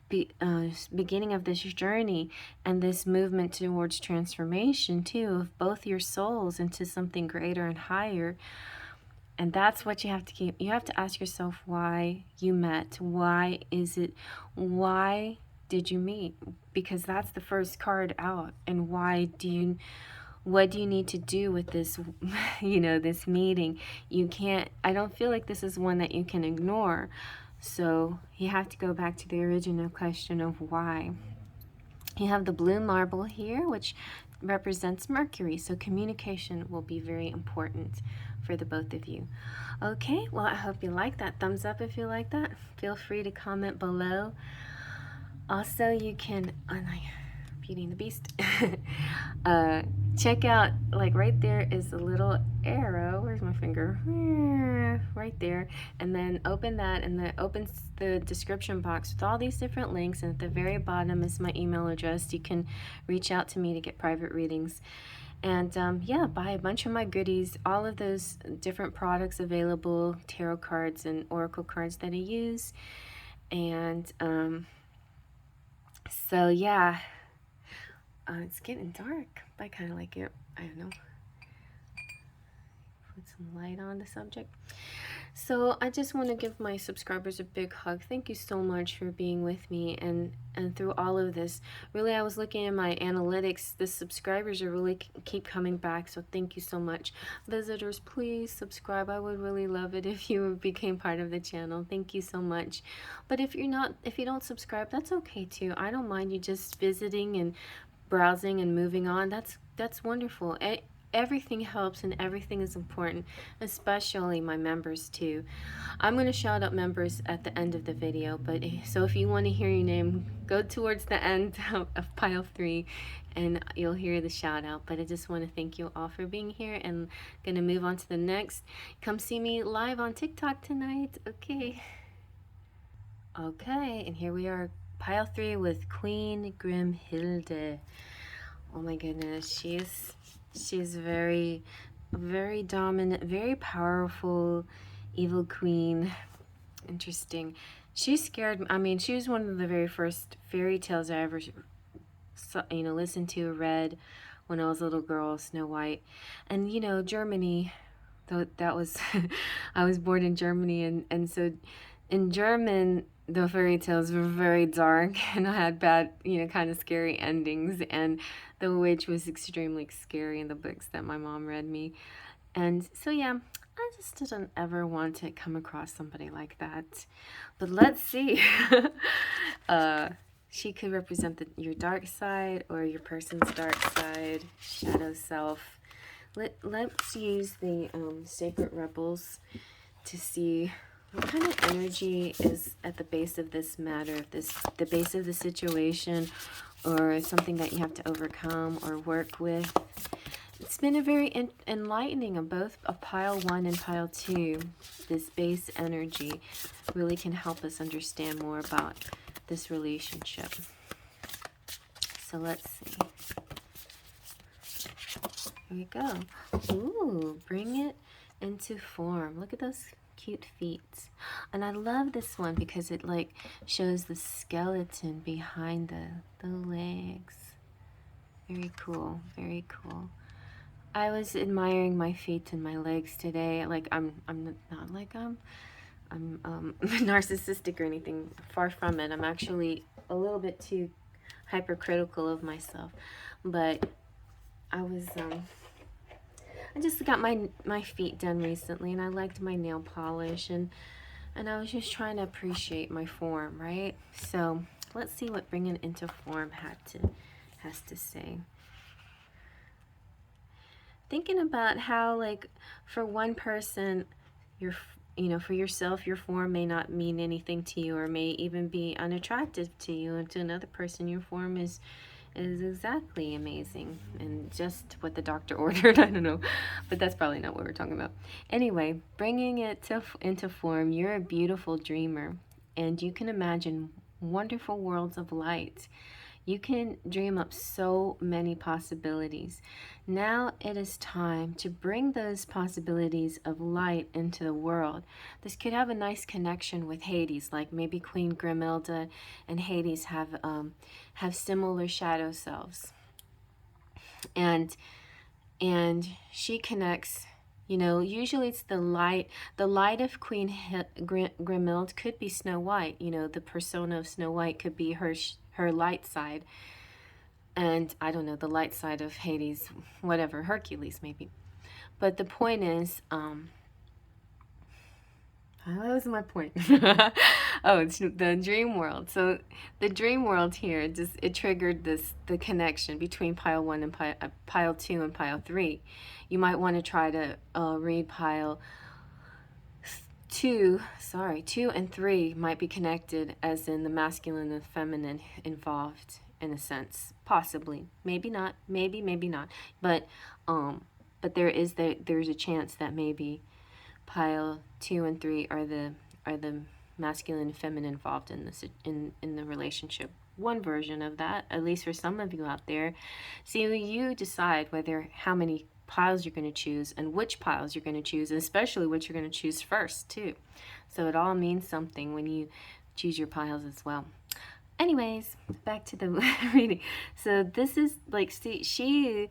beginning of this journey and this movement towards transformation too of both your souls into something greater and higher. And that's what you have to keep. You have to ask yourself why you met. Why did you meet? Because that's the first card out. And what do you need to do with this, you know, this meeting? I don't feel like this is one that you can ignore. So you have to go back to the original question of why. You have the blue marble here, which represents Mercury. So communication will be very important for the both of you. Okay, well, I hope you like that. Thumbs up if you like that. Feel free to comment below. Also, you can, Beauty and the Beast, check out, like right there is a little arrow. Where's my finger? Right there. And then open that, and that opens the description box with all these different links. And at the very bottom is my email address. You can reach out to me to get private readings. And yeah, buy a bunch of my goodies, all of those different products available, tarot cards and oracle cards that I use. And so yeah, it's getting dark, but I kind of like it. I don't know. Put some light on the subject. So I just want to give my subscribers a big hug. Thank you so much for being with me and through all of this. Really, I was looking at my analytics. The subscribers are really keep coming back. So thank you so much. Visitors, please subscribe. I would really love it if you became part of the channel. Thank you so much. But if you don't subscribe, that's okay too. I don't mind you just visiting and browsing and moving on. That's wonderful. Everything helps and everything is important, especially my members too. I'm going to shout out members at the end of the video, but so if you want to hear your name, go towards the end of pile 3 and you'll hear the shout out. But I just want to thank you all for being here, and going to move on to the next. Come see me live on TikTok tonight. Okay, and here we are, pile 3 with Queen Grimhilde. Oh my goodness, she's very, very dominant, very powerful, evil queen. Interesting. She scared, I mean, she was one of the very first fairy tales I ever, you know, listened to or read when I was a little girl, Snow White. And, you know, Germany, though that was, I was born in Germany, and so in German, the fairy tales were very dark and had bad, you know, kind of scary endings. And the witch was extremely scary in the books that my mom read me. And so, yeah, I just didn't ever want to come across somebody like that. But let's see. She could represent your dark side or your person's dark side, shadow self. Let's use the Sacred Rebels to see what kind of energy is at the base of this matter, the base of the situation, or something that you have to overcome or work with. It's been a very enlightening of both of pile 1 and pile 2. This base energy really can help us understand more about this relationship. So let's see. Here we go. Ooh, bring it into form. Look at those cute feet. And I love this one because it like shows the skeleton behind the legs. Very cool, very cool. I was admiring my feet and my legs today. Like I'm not like I'm narcissistic or anything. Far from it. I'm actually a little bit too hypercritical of myself. But I just got my feet done recently, and I liked my nail polish, and I was just trying to appreciate my form, right? So let's see what bringing it into form has to say. Thinking about how, like, for one person, for yourself, your form may not mean anything to you, or may even be unattractive to you, and to another person, your form is exactly amazing and just what the doctor ordered. I don't know, but that's probably not what we're talking about. Anyway, bringing it into form, you're a beautiful dreamer, and you can imagine wonderful worlds of light. You can dream up so many possibilities. Now it is time to bring those possibilities of light into the world. This could have a nice connection with Hades, like maybe Queen Grimhilde and Hades have similar shadow selves, and she connects. Usually it's the light. The light of Queen Grimhilde could be Snow White. The persona of Snow White could be her light side. And I don't know, the light side of Hades, whatever, Hercules maybe. But the point is, what was my point? Oh, it's the dream world. So the dream world here, it triggered the connection between pile 1 and pile 2 and pile 3. You might want to try to read pile 2 and 3 might be connected, as in the masculine and feminine involved, in a sense, possibly, maybe not, maybe not, but there's a chance that maybe pile 2 and 3 are the masculine and feminine involved in this in the relationship. One version of that, at least for some of you out there. See, you decide how many piles you're going to choose, and which piles you're going to choose, and especially what you're going to choose first too. So it all means something when you choose your piles as well. Anyways, back to the reading. So this is like, she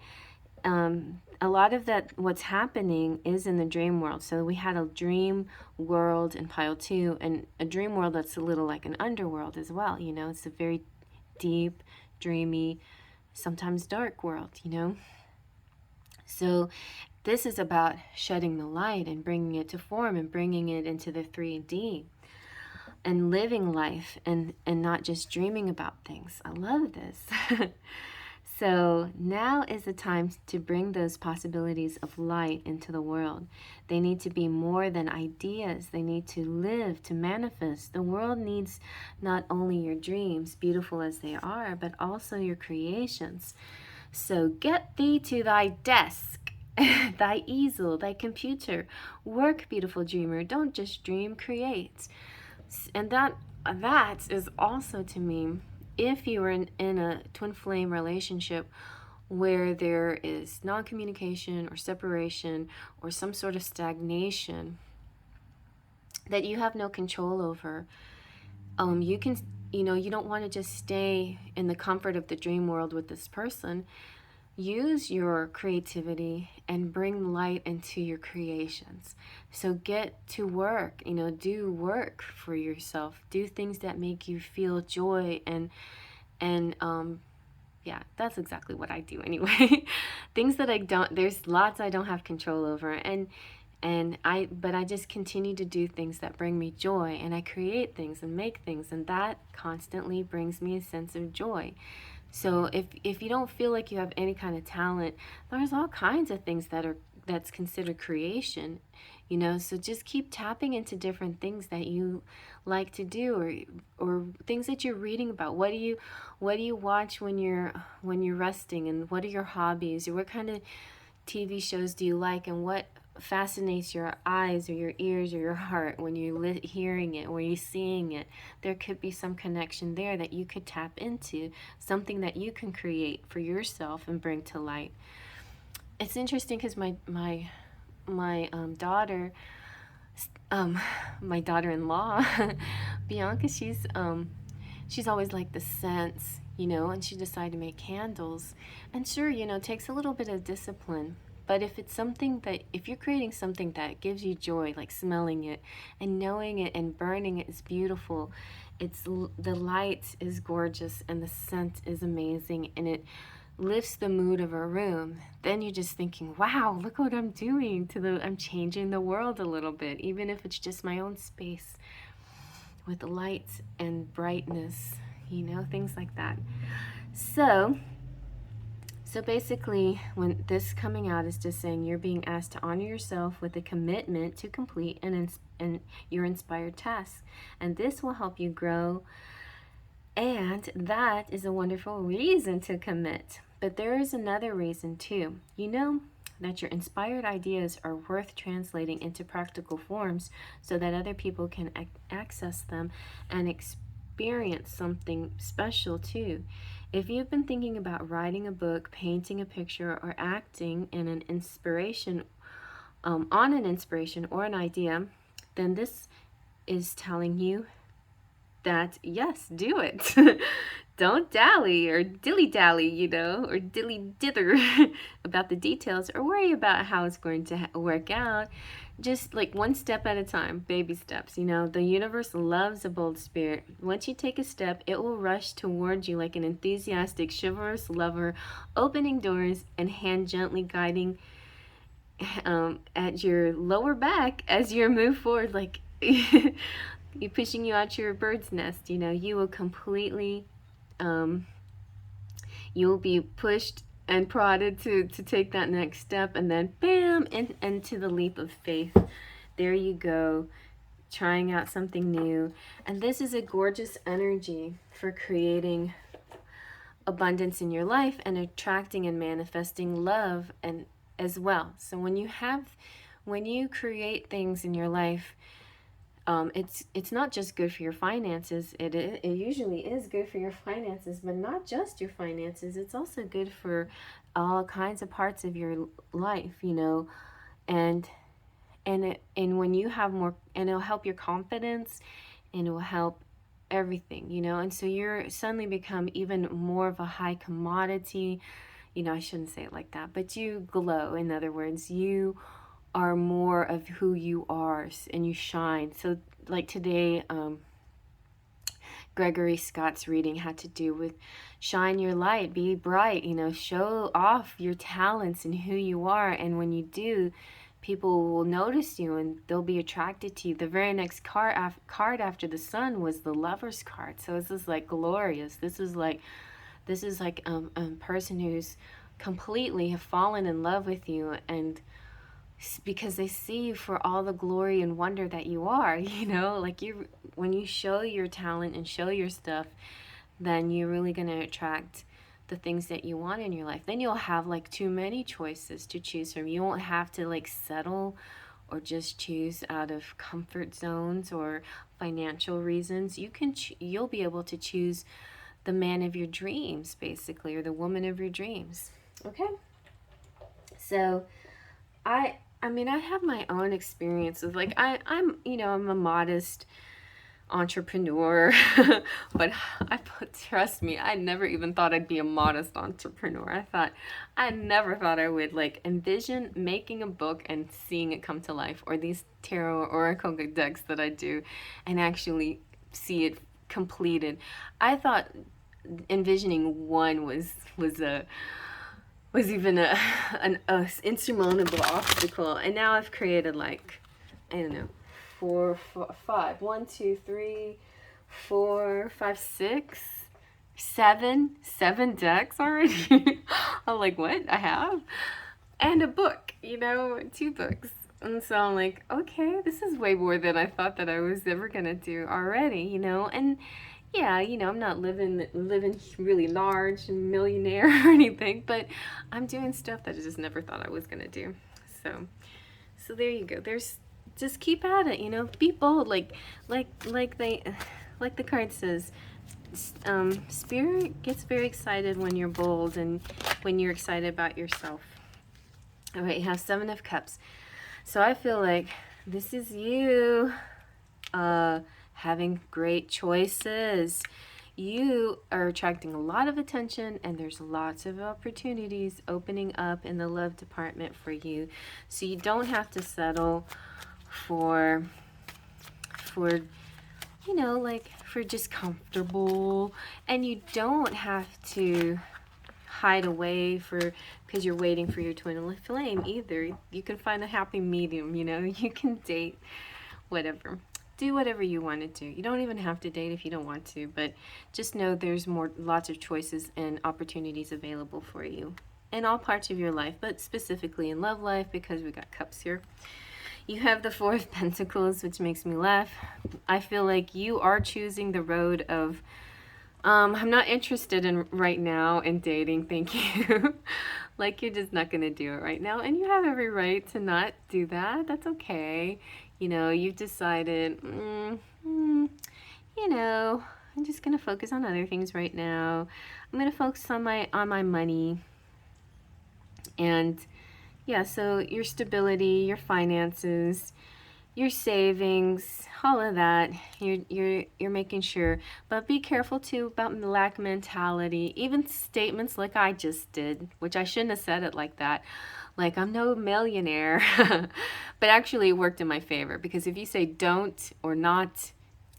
a lot of that, what's happening is in the dream world. So we had a dream world in pile 2, and a dream world that's a little like an underworld as well. It's a very deep, dreamy, sometimes dark world. So this is about shedding the light and bringing it to form and bringing it into the 3D. And living life and not just dreaming about things. I love this. So now is the time to bring those possibilities of light into the world. They need to be more than ideas. They need to live, to manifest. The world needs not only your dreams, beautiful as they are, but also your creations. So get thee to thy desk, thy easel, thy computer. Work, beautiful dreamer. Don't just dream, create. And that is also, to me, if you are in a twin flame relationship where there is non-communication or separation or some sort of stagnation that you have no control over, you can, you don't want to just stay in the comfort of the dream world with this person. Use your creativity and bring light into your creations. So get to work, do work for yourself. Do things that make you feel joy and yeah, that's exactly what I do anyway. Things that there's lots I don't have control over, but I just continue to do things that bring me joy, and I create things and make things, and that constantly brings me a sense of joy. So if you don't feel like you have any kind of talent, there's all kinds of things that's considered creation, so just keep tapping into different things that you like to do, or things that you're reading about. What do you watch when you're resting, and what are your hobbies, or what kind of TV shows do you like, and what fascinates your eyes or your ears or your heart when you're hearing it or you're seeing it. There could be some connection there that you could tap into, something that you can create for yourself and bring to light. It's interesting because my daughter, my daughter-in-law, Bianca, she's always liked the scents, and she decided to make candles. And sure, it takes a little bit of discipline, But if it's something that, if you're creating something that gives you joy, like smelling it and knowing it and burning it is beautiful, the light is gorgeous and the scent is amazing and it lifts the mood of a room, then you're just thinking, wow, look what I'm doing I'm changing the world a little bit, even if it's just my own space with light and brightness, things like that. So basically, when this coming out is just saying you're being asked to honor yourself with a commitment to complete your inspired task. And this will help you grow. And that is a wonderful reason to commit. But there is another reason too. You know that your inspired ideas are worth translating into practical forms so that other people can access them and experience something special too. If you've been thinking about writing a book, painting a picture, or acting in an inspiration, on an inspiration or an idea, then this is telling you that yes, do it. Don't dally or dilly-dally, or dilly-dither about the details or worry about how it's going to work out. Just like one step at a time, baby steps. The universe loves a bold spirit. Once you take a step, it will rush towards you like an enthusiastic, chivalrous lover, opening doors and hand gently guiding at your lower back as you move forward, like you're pushing you out your bird's nest. You will completely, you will be pushed and prodded to take that next step, and then bam, into the leap of faith. There you go, trying out something new. And this is a gorgeous energy for creating abundance in your life and attracting and manifesting love and as well. So when you create things in your life, it's not just good for your finances. It usually is good for your finances, but not just your finances. It's also good for all kinds of parts of your life, and when you have more, and it'll help your confidence, and it will help everything, and so you're suddenly become even more of a high commodity. I shouldn't say it like that, but you glow. In other words, you are more of who you are and you shine. So like today, Gregory Scott's reading had to do with shine your light, be bright, show off your talents and who you are. And when you do, people will notice you and they'll be attracted to you. The very next card after the sun was the Lover's card. So this is like glorious. This is like a person who's completely have fallen in love with you, and because they see you for all the glory and wonder that you are, like when you show your talent and show your stuff, then you're really going to attract the things that you want in your life. Then you'll have like too many choices to choose from. You won't have to like settle or just choose out of comfort zones or financial reasons. You'll be able to choose the man of your dreams, basically, or the woman of your dreams. Okay? So I have my own experiences. Like I'm a modest entrepreneur, but trust me, I never even thought I'd be a modest entrepreneur. I never thought I would like envision making a book and seeing it come to life, or these tarot oracle decks that I do and actually see it completed. I thought envisioning one was even an insurmountable obstacle, and now I've created like, I don't know, 7 decks already. I'm like, what? I have? And a book, 2 books. And so I'm like, okay, this is way more than I thought that I was ever gonna do already, and yeah, I'm not living really large and millionaire or anything, but I'm doing stuff that I just never thought I was gonna do. So there you go. Just keep at it, be bold, like the card says. Spirit gets very excited when you're bold and when you're excited about yourself. All right, you have 7 of Cups. So I feel like this is you having great choices. You are attracting a lot of attention, and there's lots of opportunities opening up in the love department for you. So you don't have to settle for you know, like for just comfortable, and you don't have to hide away because you're waiting for your twin flame either. You can find a happy medium, you know. You can date, whatever. Do whatever you want to do. You don't even have to date if you don't want to, but just know there's lots of choices and opportunities available for you in all parts of your life, but specifically in love life, because we got cups here. You have the Four of Pentacles, which makes me laugh. I feel like you are choosing the road of, I'm not interested in right now in dating, thank you. Like you're just not going to do it right now. And you have every right to not do that. That's okay. You know, you've decided, you know, I'm just going to focus on other things right now. I'm going to focus on my money. And yeah, so your stability, your finances, your savings, all of that, you're making sure. But be careful too about lack mentality. Even statements like I just did, which I shouldn't have said it like that. Like, I'm no millionaire. But actually it worked in my favor, because if you say don't or not,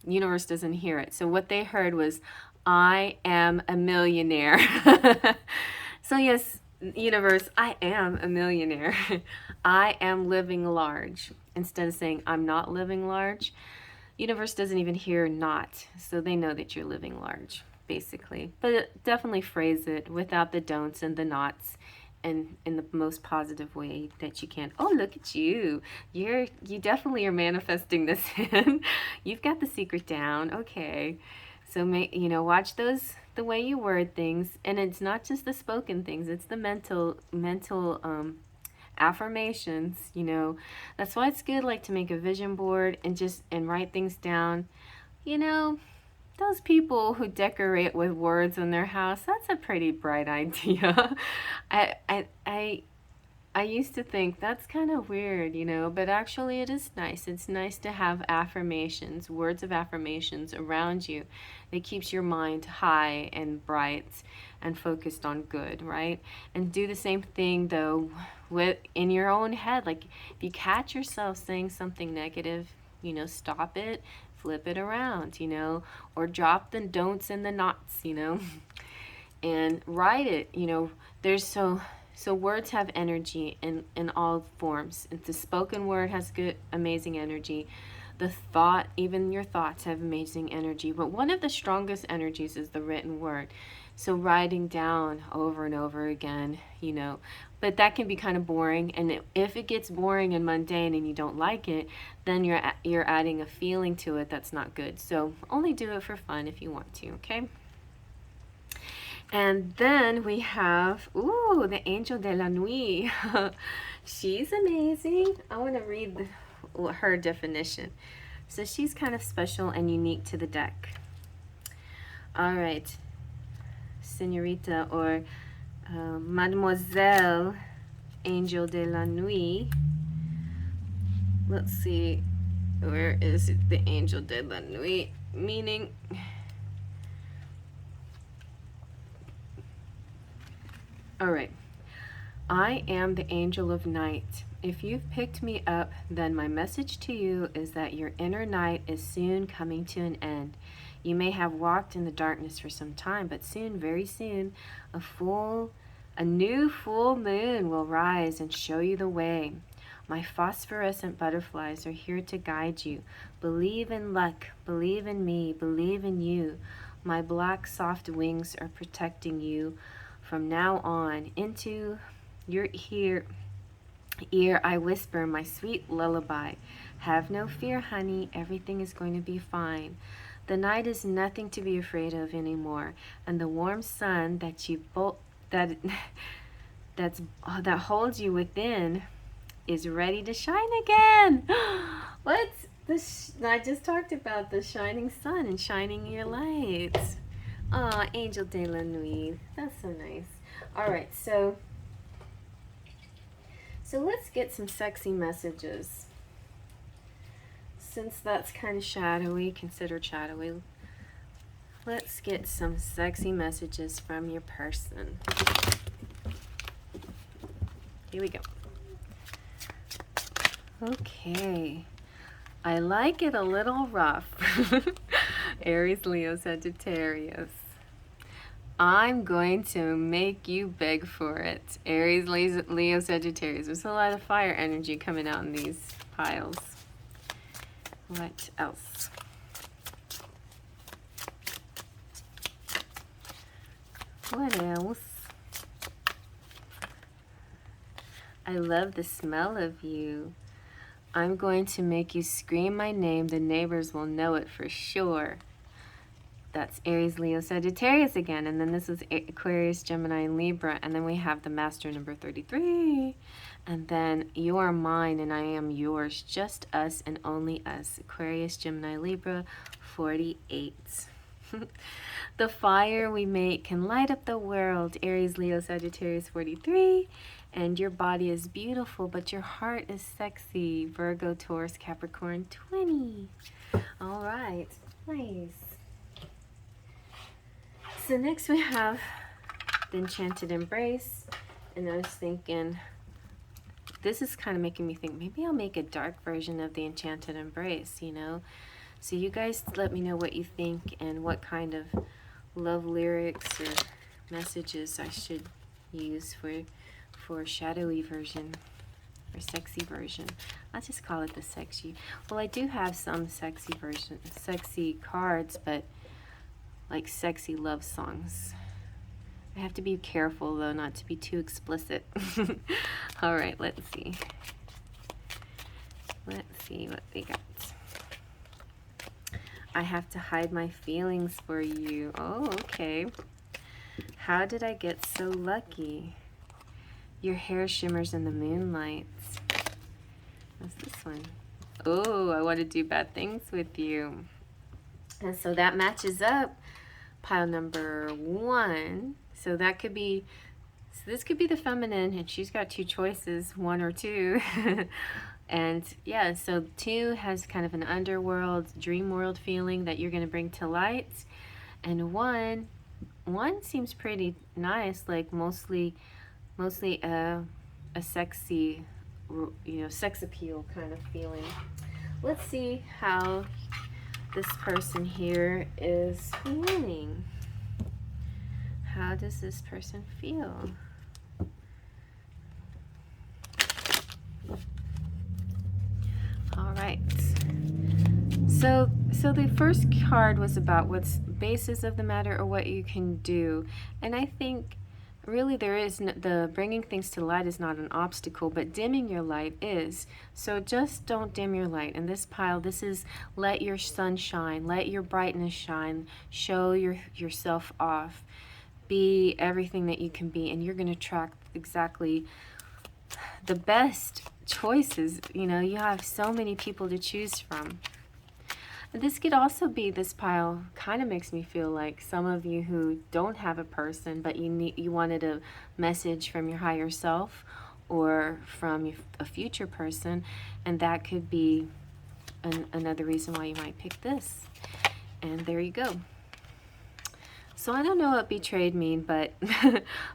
universe doesn't hear it. So what they heard was, I am a millionaire. So yes, universe, I am a millionaire. I am living large. Instead of saying I'm not living large, universe doesn't even hear not. So they know that you're living large, basically. But definitely phrase it without the don'ts and the nots, and in the most positive way that you can. Oh, look at you. You definitely are manifesting this in. You've got the secret down. Okay. So, you know, watch the way you word things. And it's not just the spoken things, it's the mental affirmations, you know. That's why it's good, like, to make a vision board and write things down. You know, those people who decorate with words in their house, that's a pretty bright idea. I used to think that's kind of weird, you know, but actually it is nice. It's nice to have affirmations, words of affirmations around you. It keeps your mind high and bright and focused on good, right? And do the same thing though in your own head. Like, if you catch yourself saying something negative, you know, stop it, flip it around, you know, or drop the don'ts and the nots, you know, and write it, you know. So words have energy in all forms. The spoken word has good, amazing energy. The thought, even your thoughts have amazing energy. But one of the strongest energies is the written word. So writing down over and over again, you know. But that can be kind of boring. And if it gets boring and mundane and you don't like it, then you're adding a feeling to it that's not good. So only do it for fun if you want to, okay? And then we have, ooh, the Angel De La Nuit. She's amazing. I want to read her definition. So she's kind of special and unique to the deck. All right. Señorita or Mademoiselle Angel De La Nuit. Let's see. Where is it? The Angel De La Nuit. Meaning... All right. I am the angel of night. If you've picked me up, then my message to you is that your inner night is soon coming to an end. You may have walked in the darkness for some time, but soon, very soon, a new full moon will rise and show you the way. My phosphorescent butterflies are here to guide you. Believe in luck, believe in me, believe in you. My black soft wings are protecting you. From now on, into your ear I whisper my sweet lullaby. Have no fear, honey, everything is going to be fine. The night is nothing to be afraid of anymore, and the warm sun that holds you within is ready to shine again. What? I just talked about the shining sun and shining your lights. Aw, Angel De La Nuit. That's so nice. All right, so let's get some sexy messages. Since that's kind of shadowy, considered shadowy. Let's get some sexy messages from your person. Here we go. Okay. I like it a little rough. Aries, Leo, Sagittarius. I'm going to make you beg for it. Aries, Leo, Sagittarius. There's a lot of fire energy coming out in these piles. What else? What else? I love the smell of you. I'm going to make you scream my name. The neighbors will know it for sure. That's Aries, Leo, Sagittarius again. And then this is Aquarius, Gemini, and Libra. And then we have the master number 33. And then you are mine and I am yours. Just us and only us. Aquarius, Gemini, Libra, 48. The fire we make can light up the world. Aries, Leo, Sagittarius, 43. And your body is beautiful, but your heart is sexy. Virgo, Taurus, Capricorn, 20. All right. Nice. So next we have the Enchanted Embrace. And I was thinking, this is kind of making me think, maybe I'll make a dark version of the Enchanted Embrace, you know? So you guys let me know what you think and what kind of love lyrics or messages I should use for shadowy version or sexy version. I'll just call it the sexy. Well, I do have some sexy version, sexy cards, but like sexy love songs. I have to be careful though not to be too explicit. All right, let's see. Let's see what we got. I have to hide my feelings for you. Oh, okay. How did I get so lucky? Your hair shimmers in the moonlight. What's this one? Oh, I want to do bad things with you. And so that matches up pile number 1. So that could be, so this could be the feminine, and she's got 2 choices, 1 or 2. And yeah, so 2 has kind of an underworld, dream world feeling that you're going to bring to light. And 1 seems pretty nice, like mostly a sexy, you know, sex appeal kind of feeling. Let's see how this person here is feeling. How does this person feel? All right. So the first card was about what's basis of the matter or what you can do. And I think really there is the bringing things to light is not an obstacle, but dimming your light is. So just don't dim your light. In this pile, this is let your sun shine, let your brightness shine, show yourself off, be everything that you can be, and you're going to attract exactly the best choices. You know, you have so many people to choose from. This could also be, this pile kind of makes me feel like some of you who don't have a person, but you wanted a message from your higher self or from a future person, and that could be another reason why you might pick this. And there you go. So I don't know what betrayed mean, but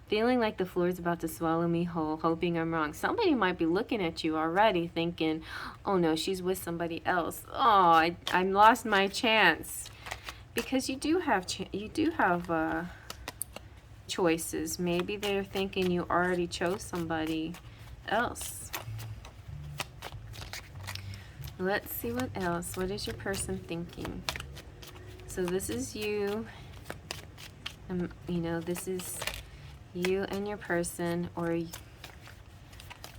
feeling like the floor is about to swallow me whole, hoping I'm wrong. Somebody might be looking at you already thinking, oh no, she's with somebody else. Oh, I lost my chance. Because you do have choices. Maybe they're thinking you already chose somebody else. Let's see what else. What is your person thinking? So this is you. You know, this is you and your person or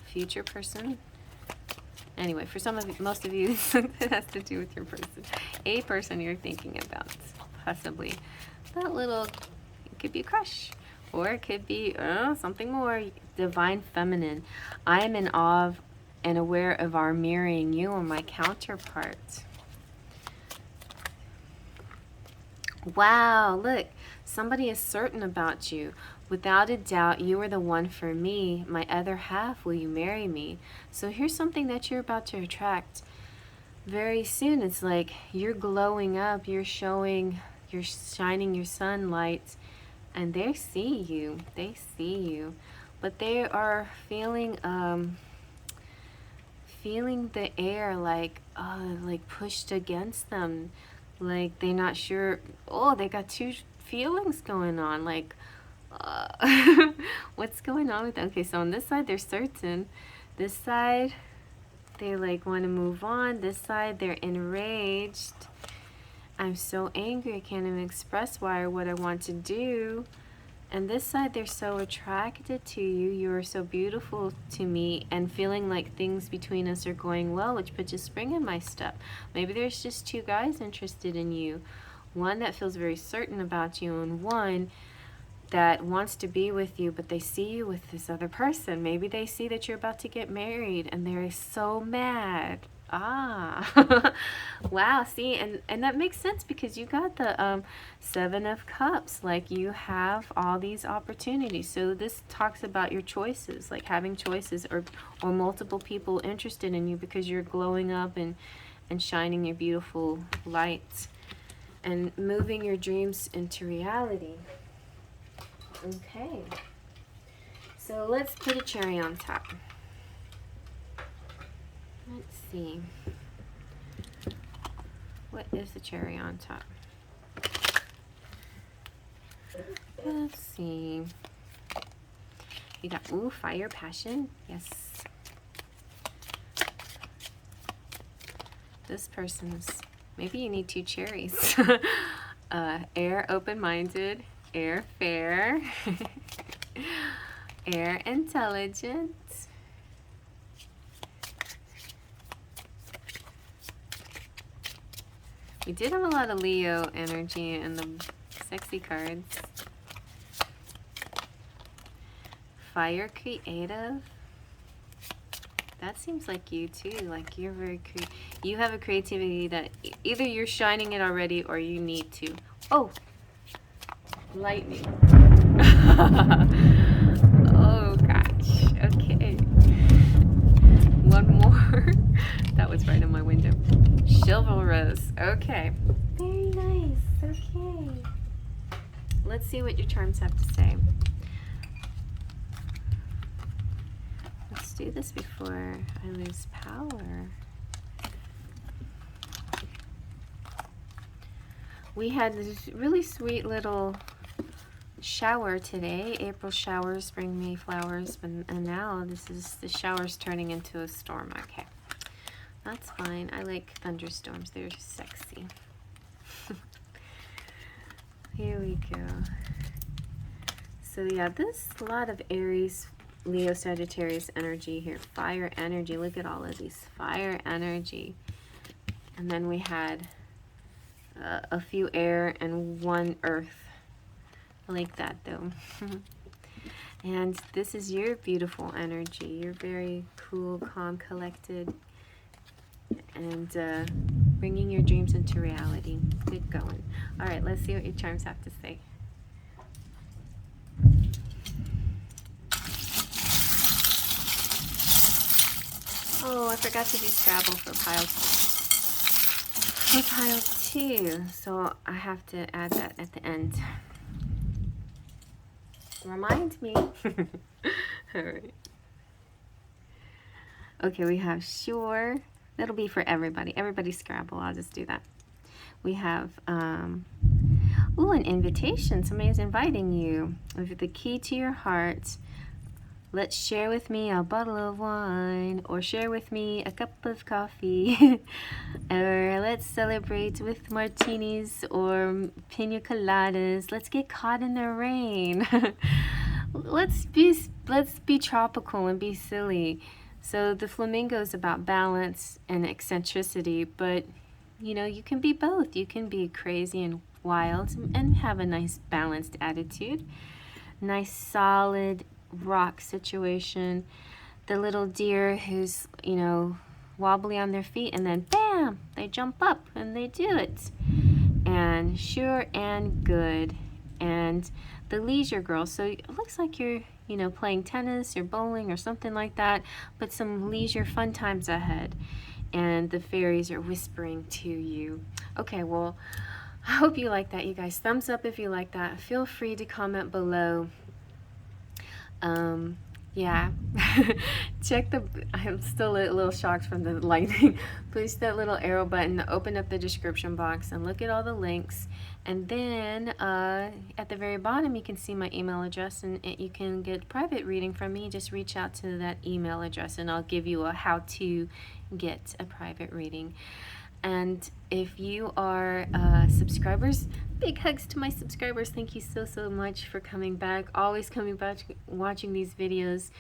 future person. Anyway, for some of you, most of you, it has to do with your person. A person you're thinking about, possibly. That little, it could be a crush. Or it could be something more. Divine feminine. I am in awe of and aware of our mirroring you or my counterpart. Wow, look. Somebody is certain about you. Without a doubt, you are the one for me. My other half, will you marry me? So here's something that you're about to attract very soon. It's like you're glowing up. You're showing you're shining your sunlight, and they see you. They see you. But they are feeling feeling the air like pushed against them. Like they're not sure. Oh, they got two feelings going on. Like, what's going on with them? Okay, so on this side, they're certain. This side, they like want to move on. This side, they're enraged. I'm so angry, I can't even express why or what I want to do. And this side, they're so attracted to you. You are so beautiful to me, and feeling like things between us are going well, which puts a spring in my step. Maybe there's just two guys interested in you. One that feels very certain about you, and one that wants to be with you, but they see you with this other person. Maybe they see that you're about to get married, and they're so mad. Ah, wow, see, and that makes sense because you got the Seven of Cups. Like, you have all these opportunities. So this talks about your choices, like having choices, or multiple people interested in you because you're glowing up and shining your beautiful light and moving your dreams into reality. Okay, so let's put a cherry on top. Let's see. What is the cherry on top? Let's see. You got, ooh, fire, passion. Yes. This person's, maybe you need two cherries. Air, open-minded. Air, fair. Air, intelligent. We did have a lot of Leo energy in the sexy cards. Fire, creative. That seems like you too. Like, you're very you have a creativity that either you're shining it already or you need to. Oh, lightning. Oh gosh. Okay. One more. That was right in my window. Chivalrous. Okay. Very nice. Okay. Let's see what your charms have to say. Let's do this before I lose power. We had this really sweet little shower today. April showers bring me flowers, and now the shower's turning into a storm. Okay. That's fine. I like thunderstorms. They're sexy. Here we go. So yeah, this a lot of Aries, Leo, Sagittarius energy here. Fire energy. Look at all of these. Fire energy. And then we had a few air and one earth. I like that though. And this is your beautiful energy. You're very cool, calm, collected, and bringing your dreams into reality. Good going. All right, let's see what your charms have to say. Oh, I forgot to do Scrabble for pile 2, so I have to add that at the end. Remind me. All right. Okay, we have sure. That'll be for everybody. Everybody Scrabble. I'll just do that. We have, ooh, an invitation. Somebody's inviting you. With the key to your heart. Let's share with me a bottle of wine, or share with me a cup of coffee, or let's celebrate with martinis or pina coladas. Let's get caught in the rain. let's be tropical and be silly. So the flamingo is about balance and eccentricity, but you know, you can be both. You can be crazy and wild and have a nice balanced attitude. Nice solid rock situation. The little deer who's, you know, wobbly on their feet, and then bam, they jump up and they do it. And sure and good. And the leisure girl, so it looks like you're, you know, playing tennis or bowling or something like that, but some leisure fun times ahead. And the fairies are whispering to you. Okay, well, I hope you like that, you guys. Thumbs up if you like that. Feel free to comment below. Yeah. Check the, I'm still a little shocked from the lightning. Push that little arrow button to open up the description box and look at all the links. And then at the very bottom, you can see my email address, and you can get private reading from me. Just reach out to that email address and I'll give you a how to get a private reading. And if you are subscribers, big hugs to my subscribers. Thank you so much for coming back, always coming back, watching these videos.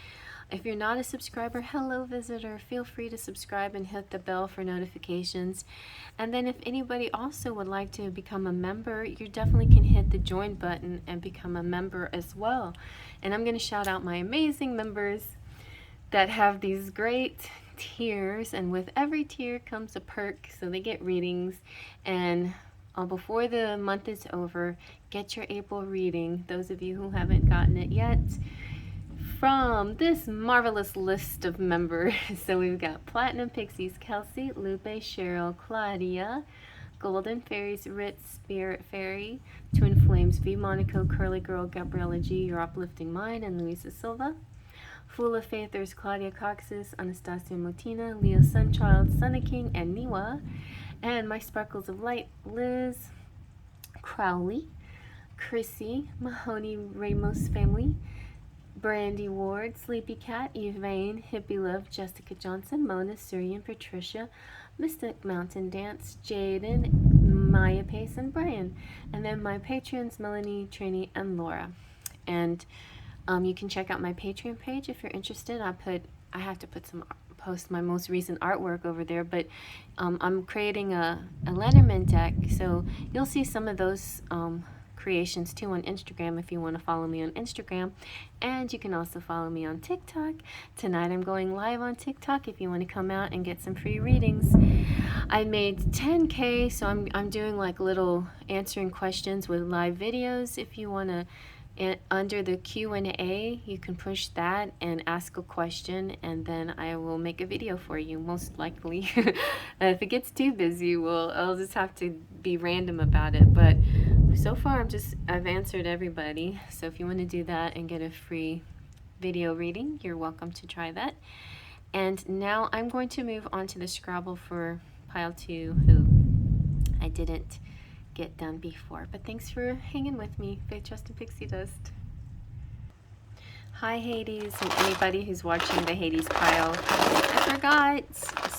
If you're not a subscriber, hello visitor, feel free to subscribe and hit the bell for notifications. And then if anybody also would like to become a member, you definitely can hit the join button and become a member as well. And I'm going to shout out my amazing members that have these great tiers, and with every tier comes a perk, so they get readings. And before the month is over, get your April reading, those of you who haven't gotten it yet, from this marvelous list of members. So we've got Platinum Pixies, Kelsey, Lupe, Cheryl, Claudia, Golden Fairies, Ritz, Spirit Fairy, Twin Flames, V, Monaco, Curly Girl, Gabriella G, Your Uplifting Mind, and Luisa Silva. Full of Faith, there's Claudia Coxis, Anastasia Motina, Leo Sunchild, Sunny King, and Niwa. And my Sparkles of Light, Liz, Crowley, Chrissy, Mahoney Ramos family, Brandy Ward, Sleepy Cat, Eve-Vane, Hippie Love, Jessica Johnson, Mona, Syrian, Patricia, Mystic Mountain Dance, Jaden, Maya Pace, and Brian. And then my patrons, Melanie, Trini, and Laura. And you can check out my Patreon page if you're interested. I have to post my most recent artwork over there, but I'm creating a Lenormand deck, so you'll see some of those creations too on Instagram if you want to follow me on Instagram. And you can also follow me on TikTok. Tonight I'm going live on TikTok if you want to come out and get some free readings. I made 10K, so I'm doing like little answering questions with live videos. If you want to, under the Q&A, you can push that and ask a question, and then I will make a video for you, most likely. If it gets too busy, I'll just have to be random about it. But so far, I've answered everybody. So if you want to do that and get a free video reading, you're welcome to try that. And now I'm going to move on to the Scrabble for pile 2, who I didn't get done before. But thanks for hanging with me. Faith, Trust, and Pixie Dust. Hi Hades, and anybody who's watching the Hades pile. I forgot.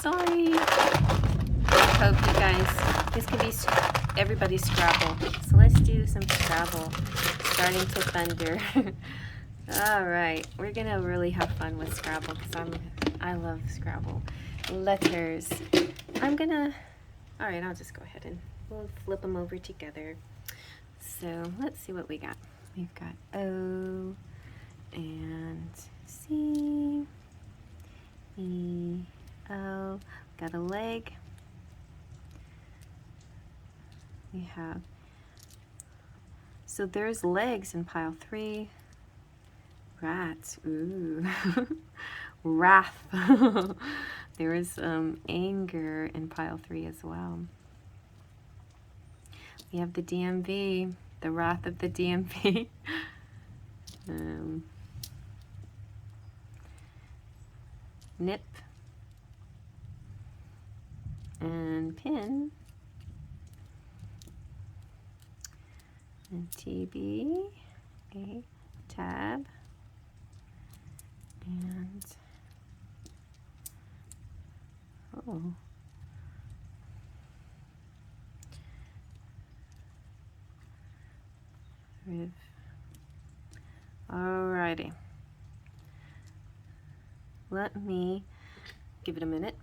Sorry. I hope you guys, this could be everybody's Scrabble. So let's do some Scrabble. Starting to thunder. Alright, we're gonna really have fun with Scrabble because I love Scrabble. Letters. Alright, I'll just go ahead and we'll flip them over together. So let's see what we got. We've got O and C, E, O. Got a leg. We have, so there's legs in pile 3. Rats, ooh. Wrath. There is anger in pile 3 as well. We have the DMV, the wrath of the DMV. Nip and pin and TB, a tab, and Riv. Alrighty. Let me give it a minute.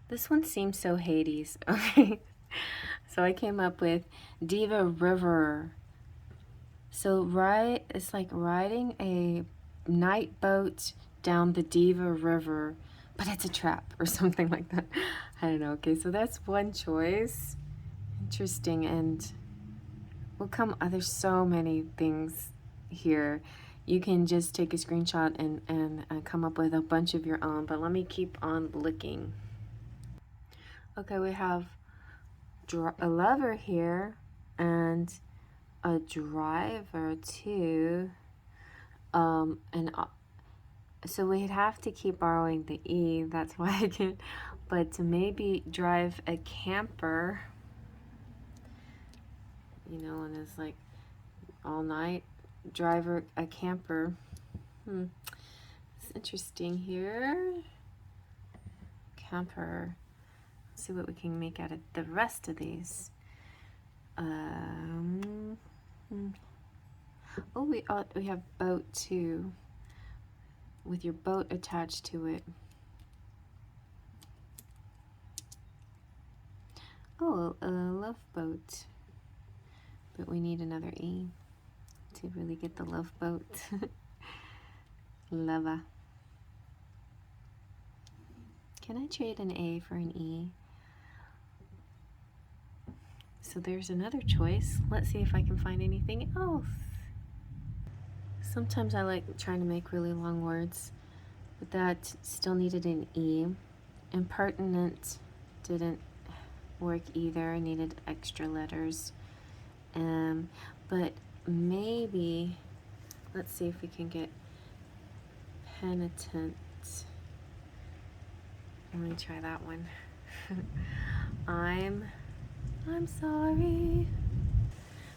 This one seems so Hades. Okay. So I came up with Diva River. So it's like riding a night boat down the Diva River, but it's a trap or something like that. I don't know. Okay, so that's one choice. Interesting. And there's so many things here. You can just take a screenshot and come up with a bunch of your own, but let me keep on looking. Okay, we have a lover here and a driver too. So we'd have to keep borrowing the E. That's why I can. But to maybe drive a camper, you know, and it's like all night. Driver a camper. It's interesting here. Camper. Let's see what we can make out of the rest of these. Oh, we have boat too, with your boat attached to it. Oh, a love boat, but we need another E to really get the love boat. Lava. Can I trade an A for an E? So there's another choice. Let's see if I can find anything else. Sometimes I like trying to make really long words, but that still needed an E. Impertinent didn't work either. I needed extra letters. But maybe, let's see if we can get penitent. Let me try that one. I'm sorry.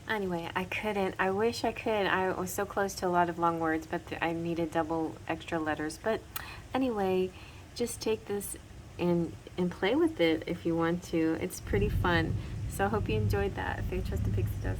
Anyway, I couldn't. I wish I could. I was so close to a lot of long words, but I needed double extra letters. But anyway, just take this and play with it if you want to. It's pretty fun. So I hope you enjoyed that. If you trust the Pixie Dust.